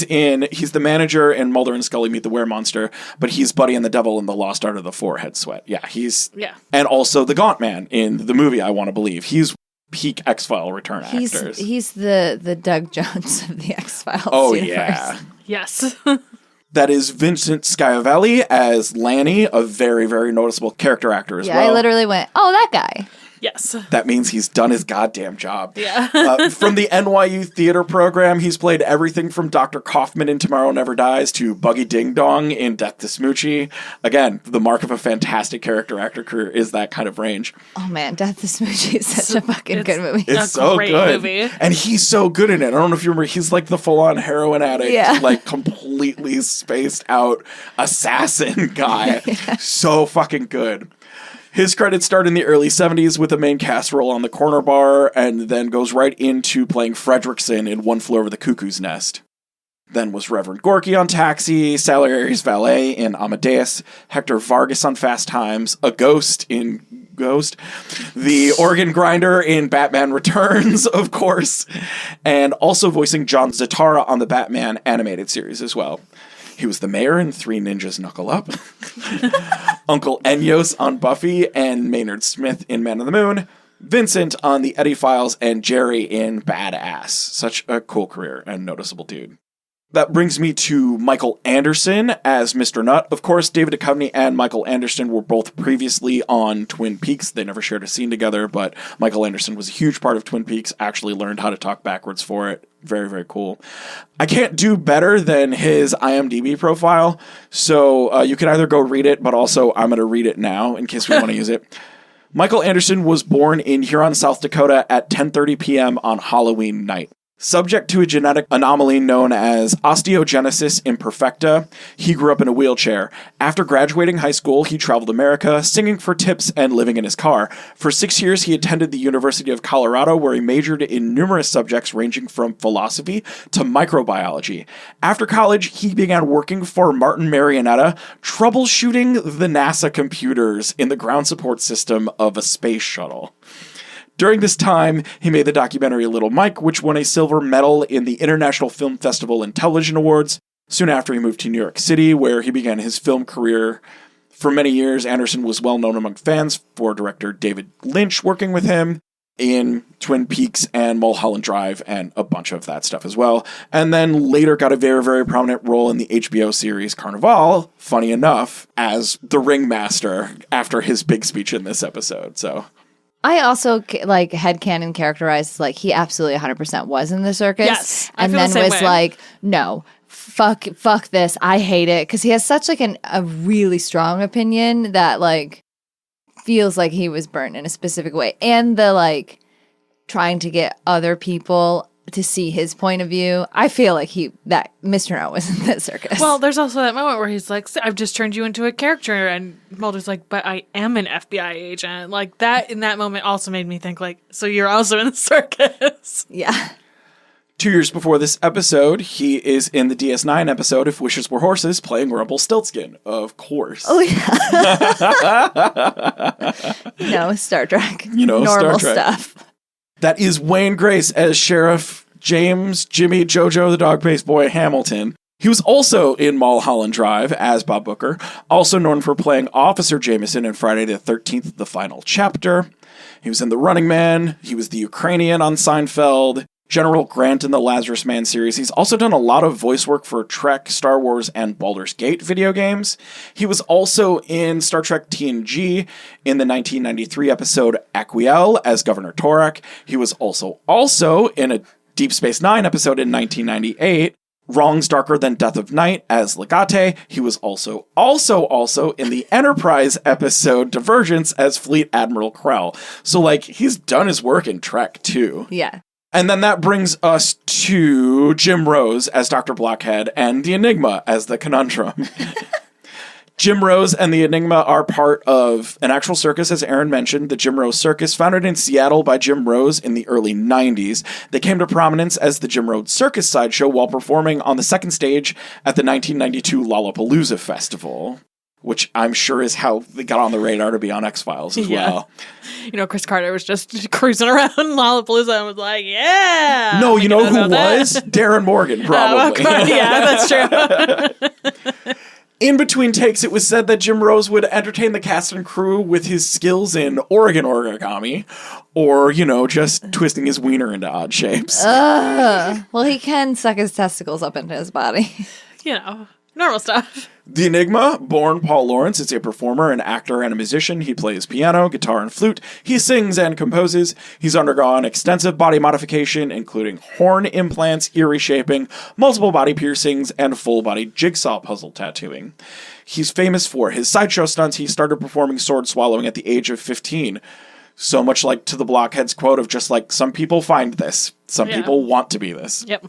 the manager in Mulder and Scully Meet the Weremonster, but he's Buddy and the Devil in The Lost Art of the Forehead Sweat. Yeah, and also the Gaunt Man in the movie, I Want to Believe. He's peak X-File return actors. He's the Doug Jones of the X-Files universe. Yeah. Yes. That is Vincent Schiavelli as Lanny, a very, very noticeable character actor as well. Yeah, I literally went, oh, that guy. Yes. That means he's done his goddamn job. Yeah. From the NYU theater program, he's played everything from Dr. Kaufman in Tomorrow Never Dies to Buggy Ding Dong in Death to Smoochie. Again, the mark of a fantastic character actor career is that kind of range. Oh man, Death to Smoochie is such a fucking good movie. It's so great good. Movie. And he's so good in it. I don't know if you remember, he's like the full-on heroin addict, completely spaced out assassin guy. So fucking good. His credits start in the early 70s with a main cast role on the corner bar, and then goes right into playing Fredrickson in One Flew Over the Cuckoo's Nest. Then was Reverend Gorky on Taxi, Salieri's valet in Amadeus, Hector Vargas on Fast Times, a ghost in Ghost, the organ grinder in Batman Returns, of course, and also voicing John Zatara on the Batman animated series as well. He was the mayor in Three Ninjas Knuckle Up, Uncle Enyos on Buffy, and Maynard Smith in Man of the Moon, Vincent on The Eddie Files, and Jerry in Badass. Such a cool career and noticeable dude. That brings me to Michael Anderson as Mr. Nutt. Of course, David Duchovny and Michael Anderson were both previously on Twin Peaks. They never shared a scene together, but Michael Anderson was a huge part of Twin Peaks, actually learned how to talk backwards for it. Very, very cool. I can't do better than his IMDb profile, so you can either go read it, but also I'm going to read it now in case we want to use it. Michael Anderson was born in Huron, South Dakota at 10:30 p.m. on Halloween night. Subject to a genetic anomaly known as osteogenesis imperfecta, he grew up in a wheelchair. After graduating high school, he traveled America, singing for tips and living in his car. For 6 years, he attended the University of Colorado, where he majored in numerous subjects ranging from philosophy to microbiology. After college, he began working for Martin Marietta, troubleshooting the NASA computers in the ground support system of a space shuttle. During this time, he made the documentary Little Mike, which won a silver medal in the International Film Festival and Television Awards. Soon after, he moved to New York City, where he began his film career. For many years, Anderson was well known among fans for director David Lynch working with him. in Twin Peaks and Mulholland Drive and a bunch of that stuff as well. And then later got a very, very prominent role in the HBO series Carnival, funny enough, as the ringmaster after his big speech in this episode. So I also like headcanon characterized like he absolutely 100% was in the circus. Yes, I and feel then the same was way. like, no, fuck this. I hate it. Because he has such like a really strong opinion that like feels like he was burnt in a specific way. And the like trying to get other people to see his point of view. I feel like that Mr. No was in that circus. Well, there's also that moment where he's like, I've just turned you into a character. And Mulder's like, but I am an FBI agent. Like that in that moment also made me think like, so you're also in the circus. yeah. 2 years before this episode, he is in the DS9 episode If Wishes Were Horses playing Rumpelstiltskin, of course. Oh, yeah. Star Trek. Normal Normal Star Trek. stuff. That is Wayne Grace as Sheriff James Jimmy Jojo the Dog-Faced Boy Hamilton. He was also in Mulholland Drive as Bob Booker, also known for playing Officer Jameson in Friday the 13th, The Final Chapter. He was in The Running Man. He was the Ukrainian on Seinfeld. General Grant in the Lazarus Man series. He's also done a lot of voice work for Trek, Star Wars, and Baldur's Gate video games. He was also in Star Trek TNG in the 1993 episode Aquiel as Governor Torak. He was also in a Deep Space Nine episode in 1998, Wrongs Darker Than Death of Night as Legate. He was also in the Enterprise episode Divergence as Fleet Admiral Krell. So, like, he's done his work in Trek, too. Yeah. And then that brings us to Jim Rose as Dr. Blockhead and the Enigma as the Conundrum. Jim Rose and the Enigma are part of an actual circus, as Erin mentioned, the Jim Rose Circus, founded in Seattle by Jim Rose in the early 90s. They came to prominence as the Jim Rose Circus Sideshow while performing on the second stage at the 1992 Lollapalooza Festival, which I'm sure is how they got on the radar to be on X-Files as well. Chris Carter was just cruising around Lollapalooza and was like, yeah. No, you know who that. was? Darren Morgan, probably. Yeah, that's true. In between takes, it was said that Jim Rose would entertain the cast and crew with his skills in Oregon origami, or, just twisting his wiener into odd shapes. Well, he can suck his testicles up into his body. Normal stuff. The Enigma, born Paul Lawrence, is a performer, an actor, and a musician. He plays piano, guitar, and flute. He sings and composes. He's undergone extensive body modification, including horn implants, ear reshaping, multiple body piercings, and full-body jigsaw puzzle tattooing. He's famous for his sideshow stunts. He started performing sword swallowing at the age of 15. So much like to the Blockhead's quote of just like, some people find this. Some people want to be this. Yep.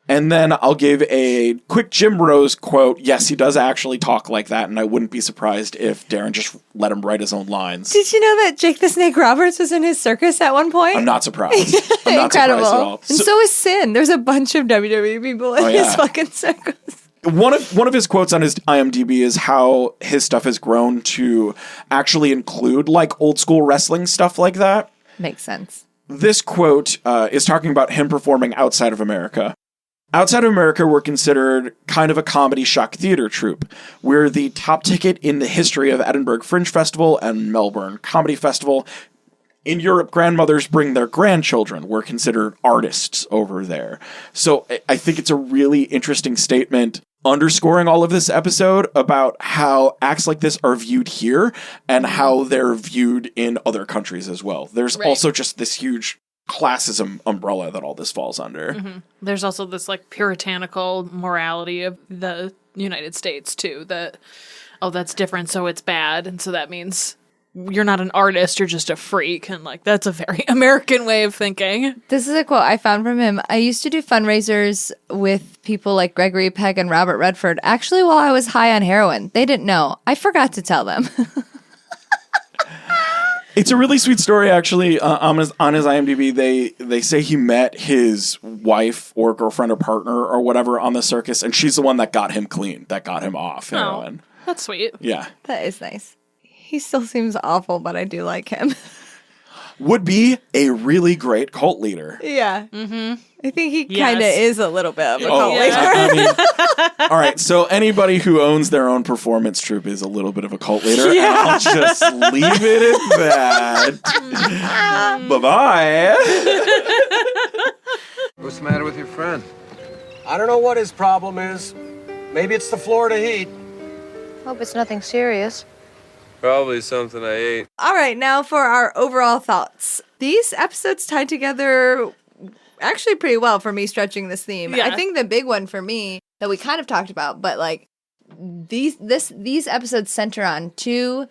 And then I'll give a quick Jim Rose quote. Yes, he does actually talk like that, and I wouldn't be surprised if Darren just let him write his own lines. Did you know that Jake the Snake Roberts was in his circus at one point? I'm not surprised. I'm not Incredible. surprised at all. And so is Sin. There's a bunch of WWE people in his fucking circus. One of his quotes on his IMDb is how his stuff has grown to actually include like old school wrestling stuff like that. Makes sense. This quote is talking about him performing outside of America. Outside of America, we're considered kind of a comedy shock theater troupe. We're the top ticket in the history of Edinburgh Fringe Festival and Melbourne Comedy Festival. In Europe, grandmothers bring their grandchildren. We're considered artists over there. So I think it's a really interesting statement underscoring all of this episode about how acts like this are viewed here and how they're viewed in other countries as well. There's also just this huge classism umbrella that all this falls under. Mm-hmm. There's also this like puritanical morality of the United States too, that that's different, so it's bad, and so that means you're not an artist, you're just a freak, and like that's a very American way of thinking. This is a quote I found from him. I used to do fundraisers with people like Gregory Peck and Robert Redford, actually while I was high on heroin. They didn't know. I forgot to tell them. It's a really sweet story, actually. On his IMDb, they say he met his wife or girlfriend or partner or whatever on the circus, and she's the one that got him clean, that got him off heroin. That's sweet. Yeah. That is nice. He still seems awful, but I do like him. would be a really great cult leader. Yeah. Mm-hmm. I think he Yes. kind of is a little bit of a Oh, cult leader. I mean, all right. So anybody who owns their own performance troupe is a little bit of a cult leader. And I'll just leave it at that. Bye-bye. What's the matter with your friend? I don't know what his problem is. Maybe it's the Florida heat. Hope it's nothing serious. Probably something I ate. All right, now for our overall thoughts. These episodes tied together actually pretty well for me stretching this theme. Yeah. I think the big one for me that we kind of talked about, but like these episodes center on two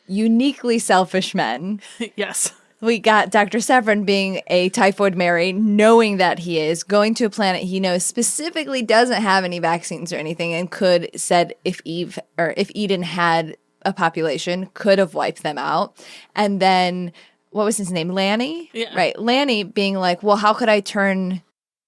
uniquely selfish men. Yes. We got Dr. Severin being a typhoid Mary, knowing that he is going to a planet he knows specifically doesn't have any vaccines or anything, and said if Eden had a population, could have wiped them out. And then what was his name? Lanny? Yeah. Right. Lanny being like, well, how could I turn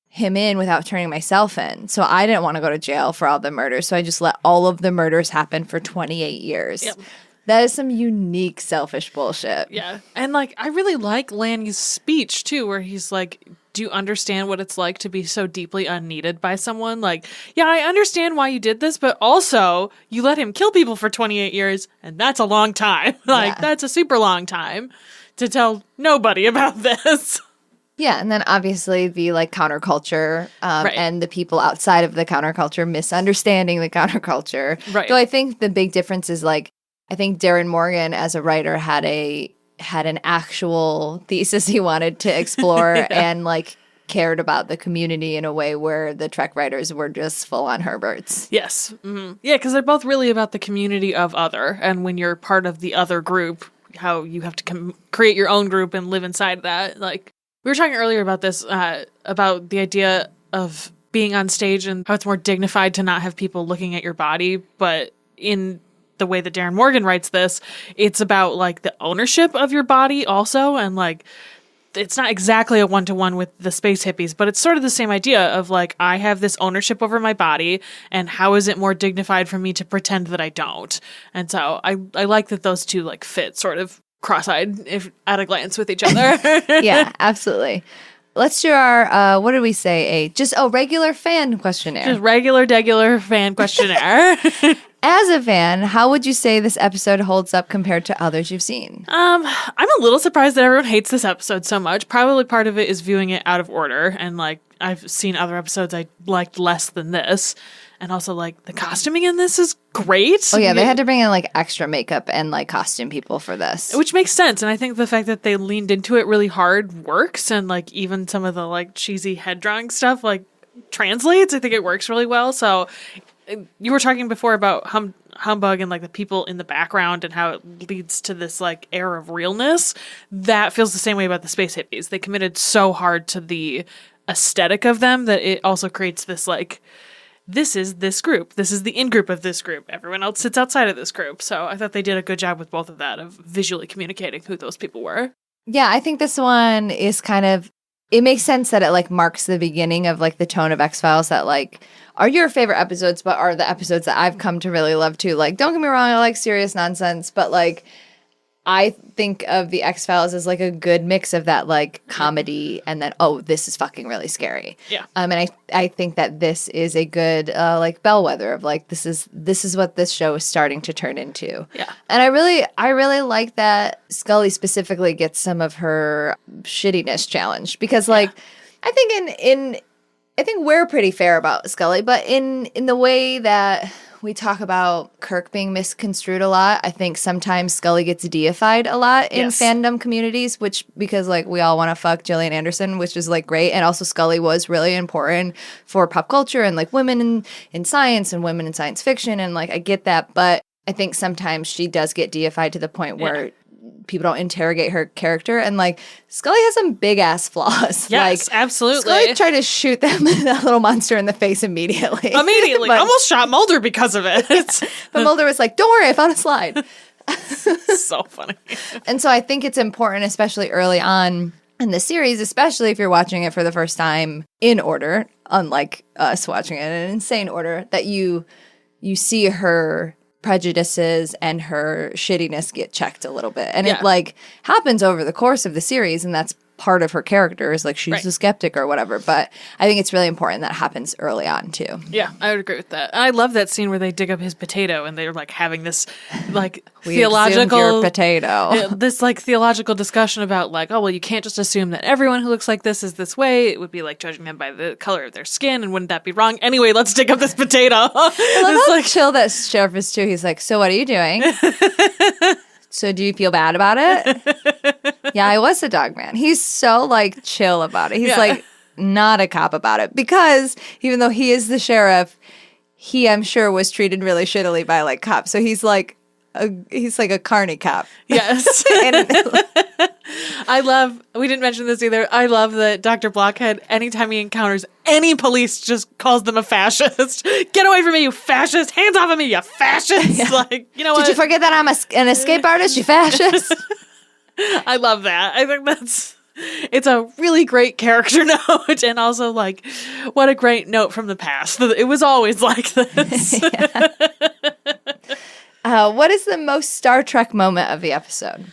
him in without turning myself in? So I didn't want to go to jail for all the murders. So I just let all of the murders happen for 28 years. Yep. That is some unique selfish bullshit. Yeah. And like, I really like Lanny's speech too, where he's like, do you understand what it's like to be so deeply unneeded by someone? Like, yeah, I understand why you did this, but also you let him kill people for 28 years, and that's a long time. Like, Yeah. that's a super long time to tell nobody about this. Yeah, and then obviously the like counterculture Right. and the people outside of the counterculture misunderstanding the counterculture. Right. Though I think the big difference is like I think Darren Morgan as a writer had an actual thesis he wanted to explore and like cared about the community in a way where the Trek writers were just full on Herberts. Yes. Mm-hmm. Yeah, because they're both really about the community of other. And when you're part of the other group, how you have to create your own group and live inside that. Like, we were talking earlier about this, about the idea of being on stage and how it's more dignified to not have people looking at your body. But in the way that Darren Morgan writes this, it's about like the ownership of your body also. And like, it's not exactly a one-to-one with the space hippies, but it's sort of the same idea of like, I have this ownership over my body, and how is it more dignified for me to pretend that I don't? And so I like that those two like fit sort of cross-eyed if at a glance with each other. Yeah, absolutely. Let's do our, what did we say? Regular fan questionnaire. Just regular fan questionnaire. As a fan, how would you say this episode holds up compared to others you've seen? I'm a little surprised that everyone hates this episode so much. Probably part of it is viewing it out of order, and like I've seen other episodes I liked less than this. And also, like, the costuming in this is great. Oh, yeah, they had to bring in, like, extra makeup and, like, costume people for this. Which makes sense. And I think the fact that they leaned into it really hard works. And, like, even some of the, like, cheesy head drawing stuff, like, translates. I think it works really well. So, you were talking before about Humbug and, like, the people in the background and how it leads to this, like, air of realness. That feels the same way about the space hippies. They committed so hard to the aesthetic of them that it also creates this, like, this is this group. This is the in-group of this group. Everyone else sits outside of this group. So I thought they did a good job with both of that, of visually communicating who those people were. Yeah, I think this one is kind of, it makes sense that it, like, marks the beginning of, like, the tone of X-Files that, like, are your favorite episodes, but are the episodes that I've come to really love, too. Like, don't get me wrong, I like serious nonsense, but, like, I think of the X-Files as like a good mix of that like comedy and then, oh, this is fucking really scary. Yeah. And I think that this is a good like bellwether of like this is what this show is starting to turn into. Yeah. And I really like that Scully specifically gets some of her shittiness challenged because like I think I think we're pretty fair about Scully, but in the way that we talk about Kirk being misconstrued a lot, I think sometimes Scully gets deified a lot in fandom communities, which because like we all want to fuck Gillian Anderson, which is like great. And also Scully was really important for pop culture and like women in science and women in science fiction. And like I get that, but I think sometimes she does get deified to the point where people don't interrogate her character, and like Scully has some big ass flaws. Yes, like, absolutely. Scully tried to shoot that little monster in the face immediately. But, Almost shot Mulder because of it. but Mulder was like, "Don't worry, I found a slide." So funny. And so I think it's important, especially early on in the series, especially if you're watching it for the first time in order, unlike us watching it in an insane order, that you see her prejudices and her shittiness get checked a little bit. And Yeah. it like happens over the course of the series, and that's part of her character is like she's Right. a skeptic or whatever. But I think it's really important that happens early on too. Yeah, I would agree with that. I love that scene where they dig up his potato and they're like having this like We exhumed theological your potato. this like theological discussion about like, oh well, you can't just assume that everyone who looks like this is this way. It would be like judging them by the color of their skin, and wouldn't that be wrong? Anyway, let's dig up this potato. I love It's how like, chill that sheriff is too. He's like, so what are you doing? So do you feel bad about it? Yeah, I was a dog man. He's so like chill about it. He's Yeah. like not a cop about it because even though he is the sheriff, he I'm sure was treated really shittily by like cops. So he's like a carny cop. yes. And We didn't mention this either. I love that Dr. Blockhead, anytime he encounters any police, just calls them a fascist. Get away from me, you fascist! Hands off of me, you fascist! Like, you know what? did you forget that I'm an escape artist, you fascist? I love that. I think it's a really great character note, and also like, what a great note from the past. It was always like this. What is the most Star Trek moment of the episode?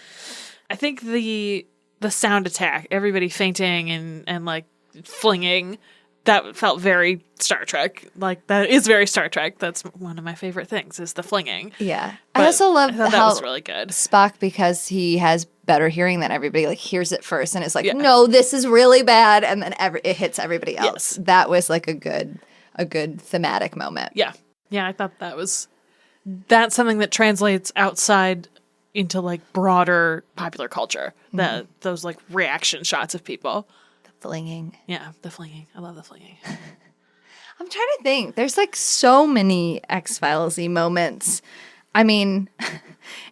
I think the sound attack, everybody fainting and like flinging, that felt very Star Trek. Like that is very Star Trek. That's one of my favorite things is the flinging. Yeah. But I also love thought that how was really good. Spock, because he has better hearing than everybody, like hears it first and it's like, Yeah. no, this is really bad, and then it hits everybody else. Yes. That was like a good thematic moment. Yeah. Yeah, I thought that's something that translates outside into like broader popular culture. That those like reaction shots of people. Flinging. Yeah, the flinging. I love the flinging. I'm trying to think. There's like so many X-Files-y moments. I mean,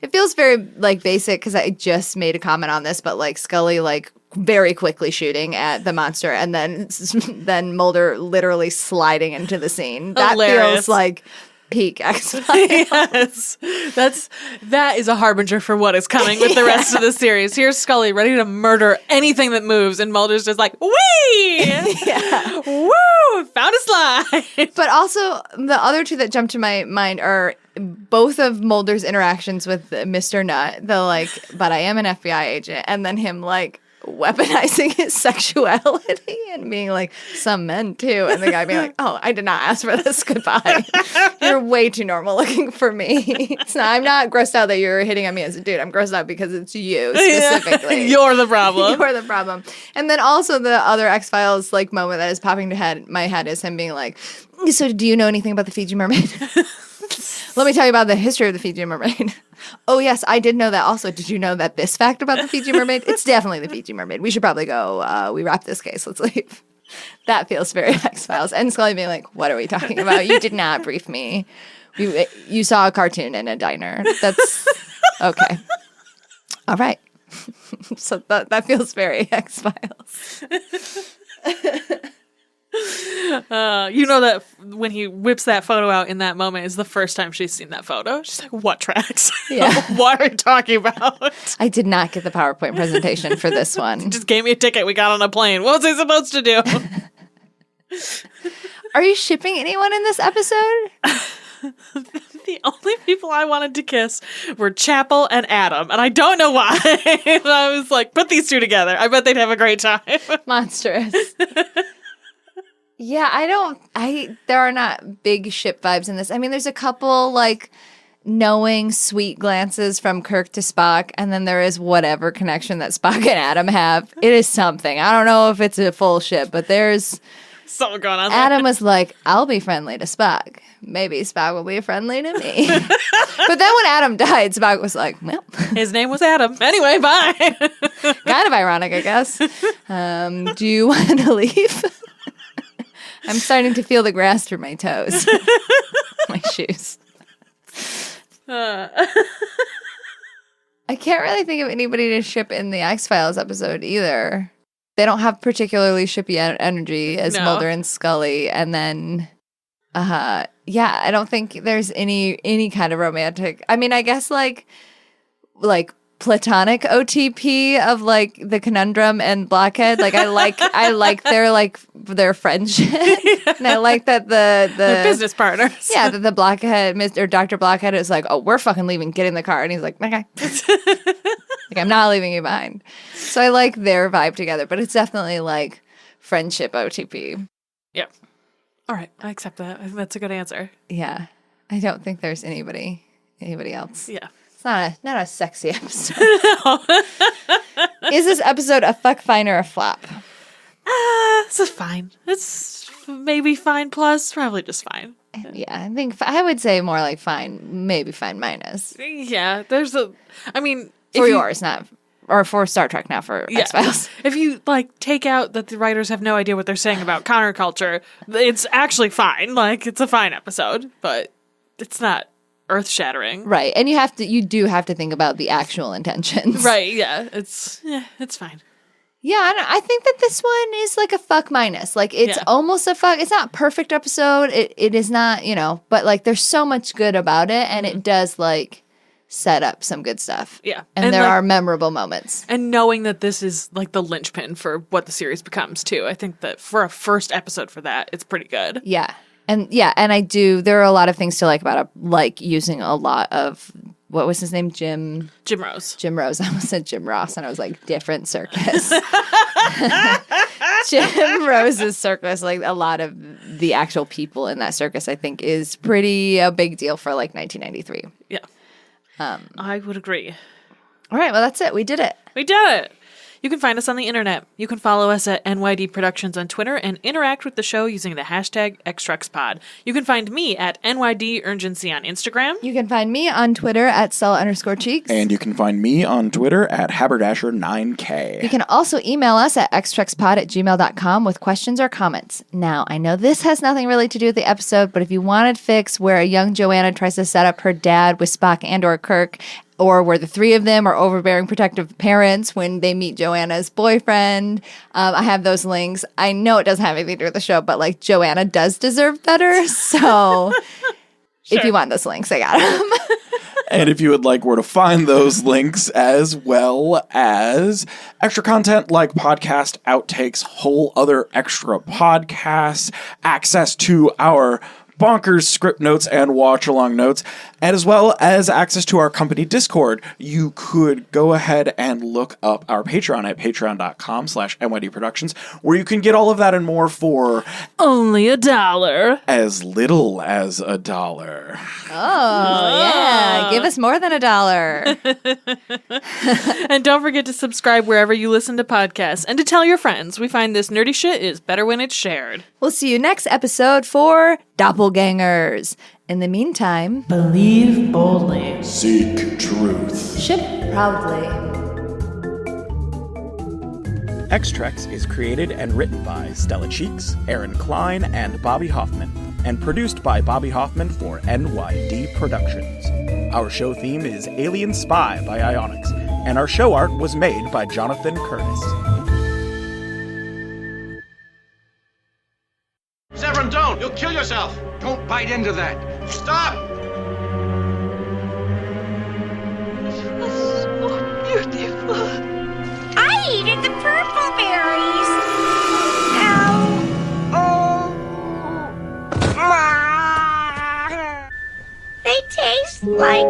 it feels very like basic because I just made a comment on this, but like Scully like very quickly shooting at the monster and then Mulder literally sliding into the scene. That Hilarious. feels like peak X-Files. Yes, that is a harbinger for what is coming with the rest of the series. Here's Scully ready to murder anything that moves, and Mulder's just like, "Wee, Yeah. woo, found a slide." But also, the other two that jump to my mind are both of Mulder's interactions with Mr. Nutt. The like, but I am an FBI agent, and then him like weaponizing his sexuality and being like, some men too, and the guy being like, oh, I did not ask for this. Goodbye. You're way too normal looking for me. I'm not grossed out that you're hitting on me as a dude. I'm grossed out because it's you specifically. You're the problem. You're the problem. And then also the other X-Files like moment that is popping to my head is him being like, so do you know anything about the Fiji mermaid? Let me tell you about the history of the Fiji mermaid. Oh, yes, I did know that. Also, did you know that this fact about the Fiji mermaid? It's definitely the Fiji mermaid. We should probably go. We wrap this case. Let's leave. That feels very X-Files. And Scully being like, what are we talking about? You did not brief me. You saw a cartoon in a diner. That's okay. All right. So that feels very X-Files. You know that when he whips that photo out in that moment is the first time she's seen that photo. She's like, what tracks? Yeah. What are you talking about? I did not get the PowerPoint presentation for this one. Just gave me a ticket. We got on a plane. What was I supposed to do? Are you shipping anyone in this episode? The only people I wanted to kiss were Chapel and Adam, and I don't know why. And I was like, put these two together. I bet they'd have a great time. Monstrous. Yeah, there are not big ship vibes in this. I mean, there's a couple like knowing sweet glances from Kirk to Spock, and then there is whatever connection that Spock and Adam have. It is something. I don't know if it's a full ship, but there's Something going on. Adam was like, I'll be friendly to Spock. Maybe Spock will be friendly to me. But then when Adam died, Spock was like, well, His name was Adam. Anyway, bye. kind of ironic, I guess. Do you want to leave? I'm starting to feel the grass through my toes. My shoes. I can't really think of anybody to ship in the X-Files episode either. They don't have particularly shippy energy as No. Mulder and Scully. And then, I don't think there's any kind of romantic. I mean, I guess like platonic OTP of like the conundrum and Blockhead. Like I like their friendship, and I like that the business partners. Yeah, that the Blockhead, Mr. Dr. Blockhead is like, oh, we're fucking leaving. Get in the car, and he's like, okay, like I'm not leaving you behind. So I like their vibe together, but it's definitely like friendship OTP. Yeah. All right, I accept that. I think that's a good answer. Yeah, I don't think there's anybody else. Yeah. It's not a sexy episode. Is this episode a fuck, fine, or a flop? This is fine. It's maybe fine plus, probably just fine. Yeah, I think I would say more like fine, maybe fine minus. Yeah, For yours, not or for Star Trek, not for X-Files. If you like take out that the writers have no idea what they're saying about counterculture, it's actually fine. Like it's a fine episode, but it's not earth-shattering. Right. And you do have to think about the actual intentions. Right, yeah. It's fine. Yeah, I think that this one is like a fuck minus. Like it's almost a fuck. It's not a perfect episode. It is not, but like there's so much good about it, and it does like set up some good stuff. Yeah. And there are memorable moments. And knowing that this is like the linchpin for what the series becomes too. I think that for a first episode for that, it's pretty good. Yeah. And there are a lot of things to like about it, like using a lot of, what was his name? Jim Rose. Jim Rose. I almost said Jim Ross, and I was like, different circus. Jim Rose's circus, like a lot of the actual people in that circus, I think is pretty a big deal for like 1993. Yeah. I would agree. All right, well, that's it. We did it. We did it. You can find us on the internet. You can follow us at NYD Productions on Twitter and interact with the show using the hashtag XTrucksPod. You can find me at NYD Urgency on Instagram. You can find me on Twitter at Stella_Cheeks. And you can find me on Twitter at Haberdasher9K. You can also email us at xtruckspod@gmail.com with questions or comments. Now, I know this has nothing really to do with the episode, but if you wanted fix where a young Joanna tries to set up her dad with Spock and or Kirk, or where the three of them are overbearing protective parents when they meet Joanna's boyfriend. I have those links. I know it doesn't have anything to do with the show, but like Joanna does deserve better. So if you want those links, I got them. And if you would like where to find those links, as well as extra content like podcast outtakes, whole other extra podcasts, access to our bonkers script notes and watch-along notes, and as well as access to our company Discord, you could go ahead and look up our Patreon at patreon.com/NYD Productions, where you can get all of that and more for only $1. As little as $1. Oh, yeah. Give us more than $1. And don't forget to subscribe wherever you listen to podcasts and to tell your friends. We find this nerdy shit is better when it's shared. We'll see you next episode for Doppelgangers. In the meantime, believe boldly. Seek truth. Ship proudly. X-Treks is created and written by Stella Cheeks, Erin Cline, and Bobby Hoffman, and produced by Bobby Hoffman for NYD Productions. Our show theme is Alien Spy by Ionix, and our show art was made by Jonathan Curtis. Severin, don't! You'll kill yourself! Don't bite into that! Stop! So beautiful. I eated the purple berries. Ow. Oh. They taste like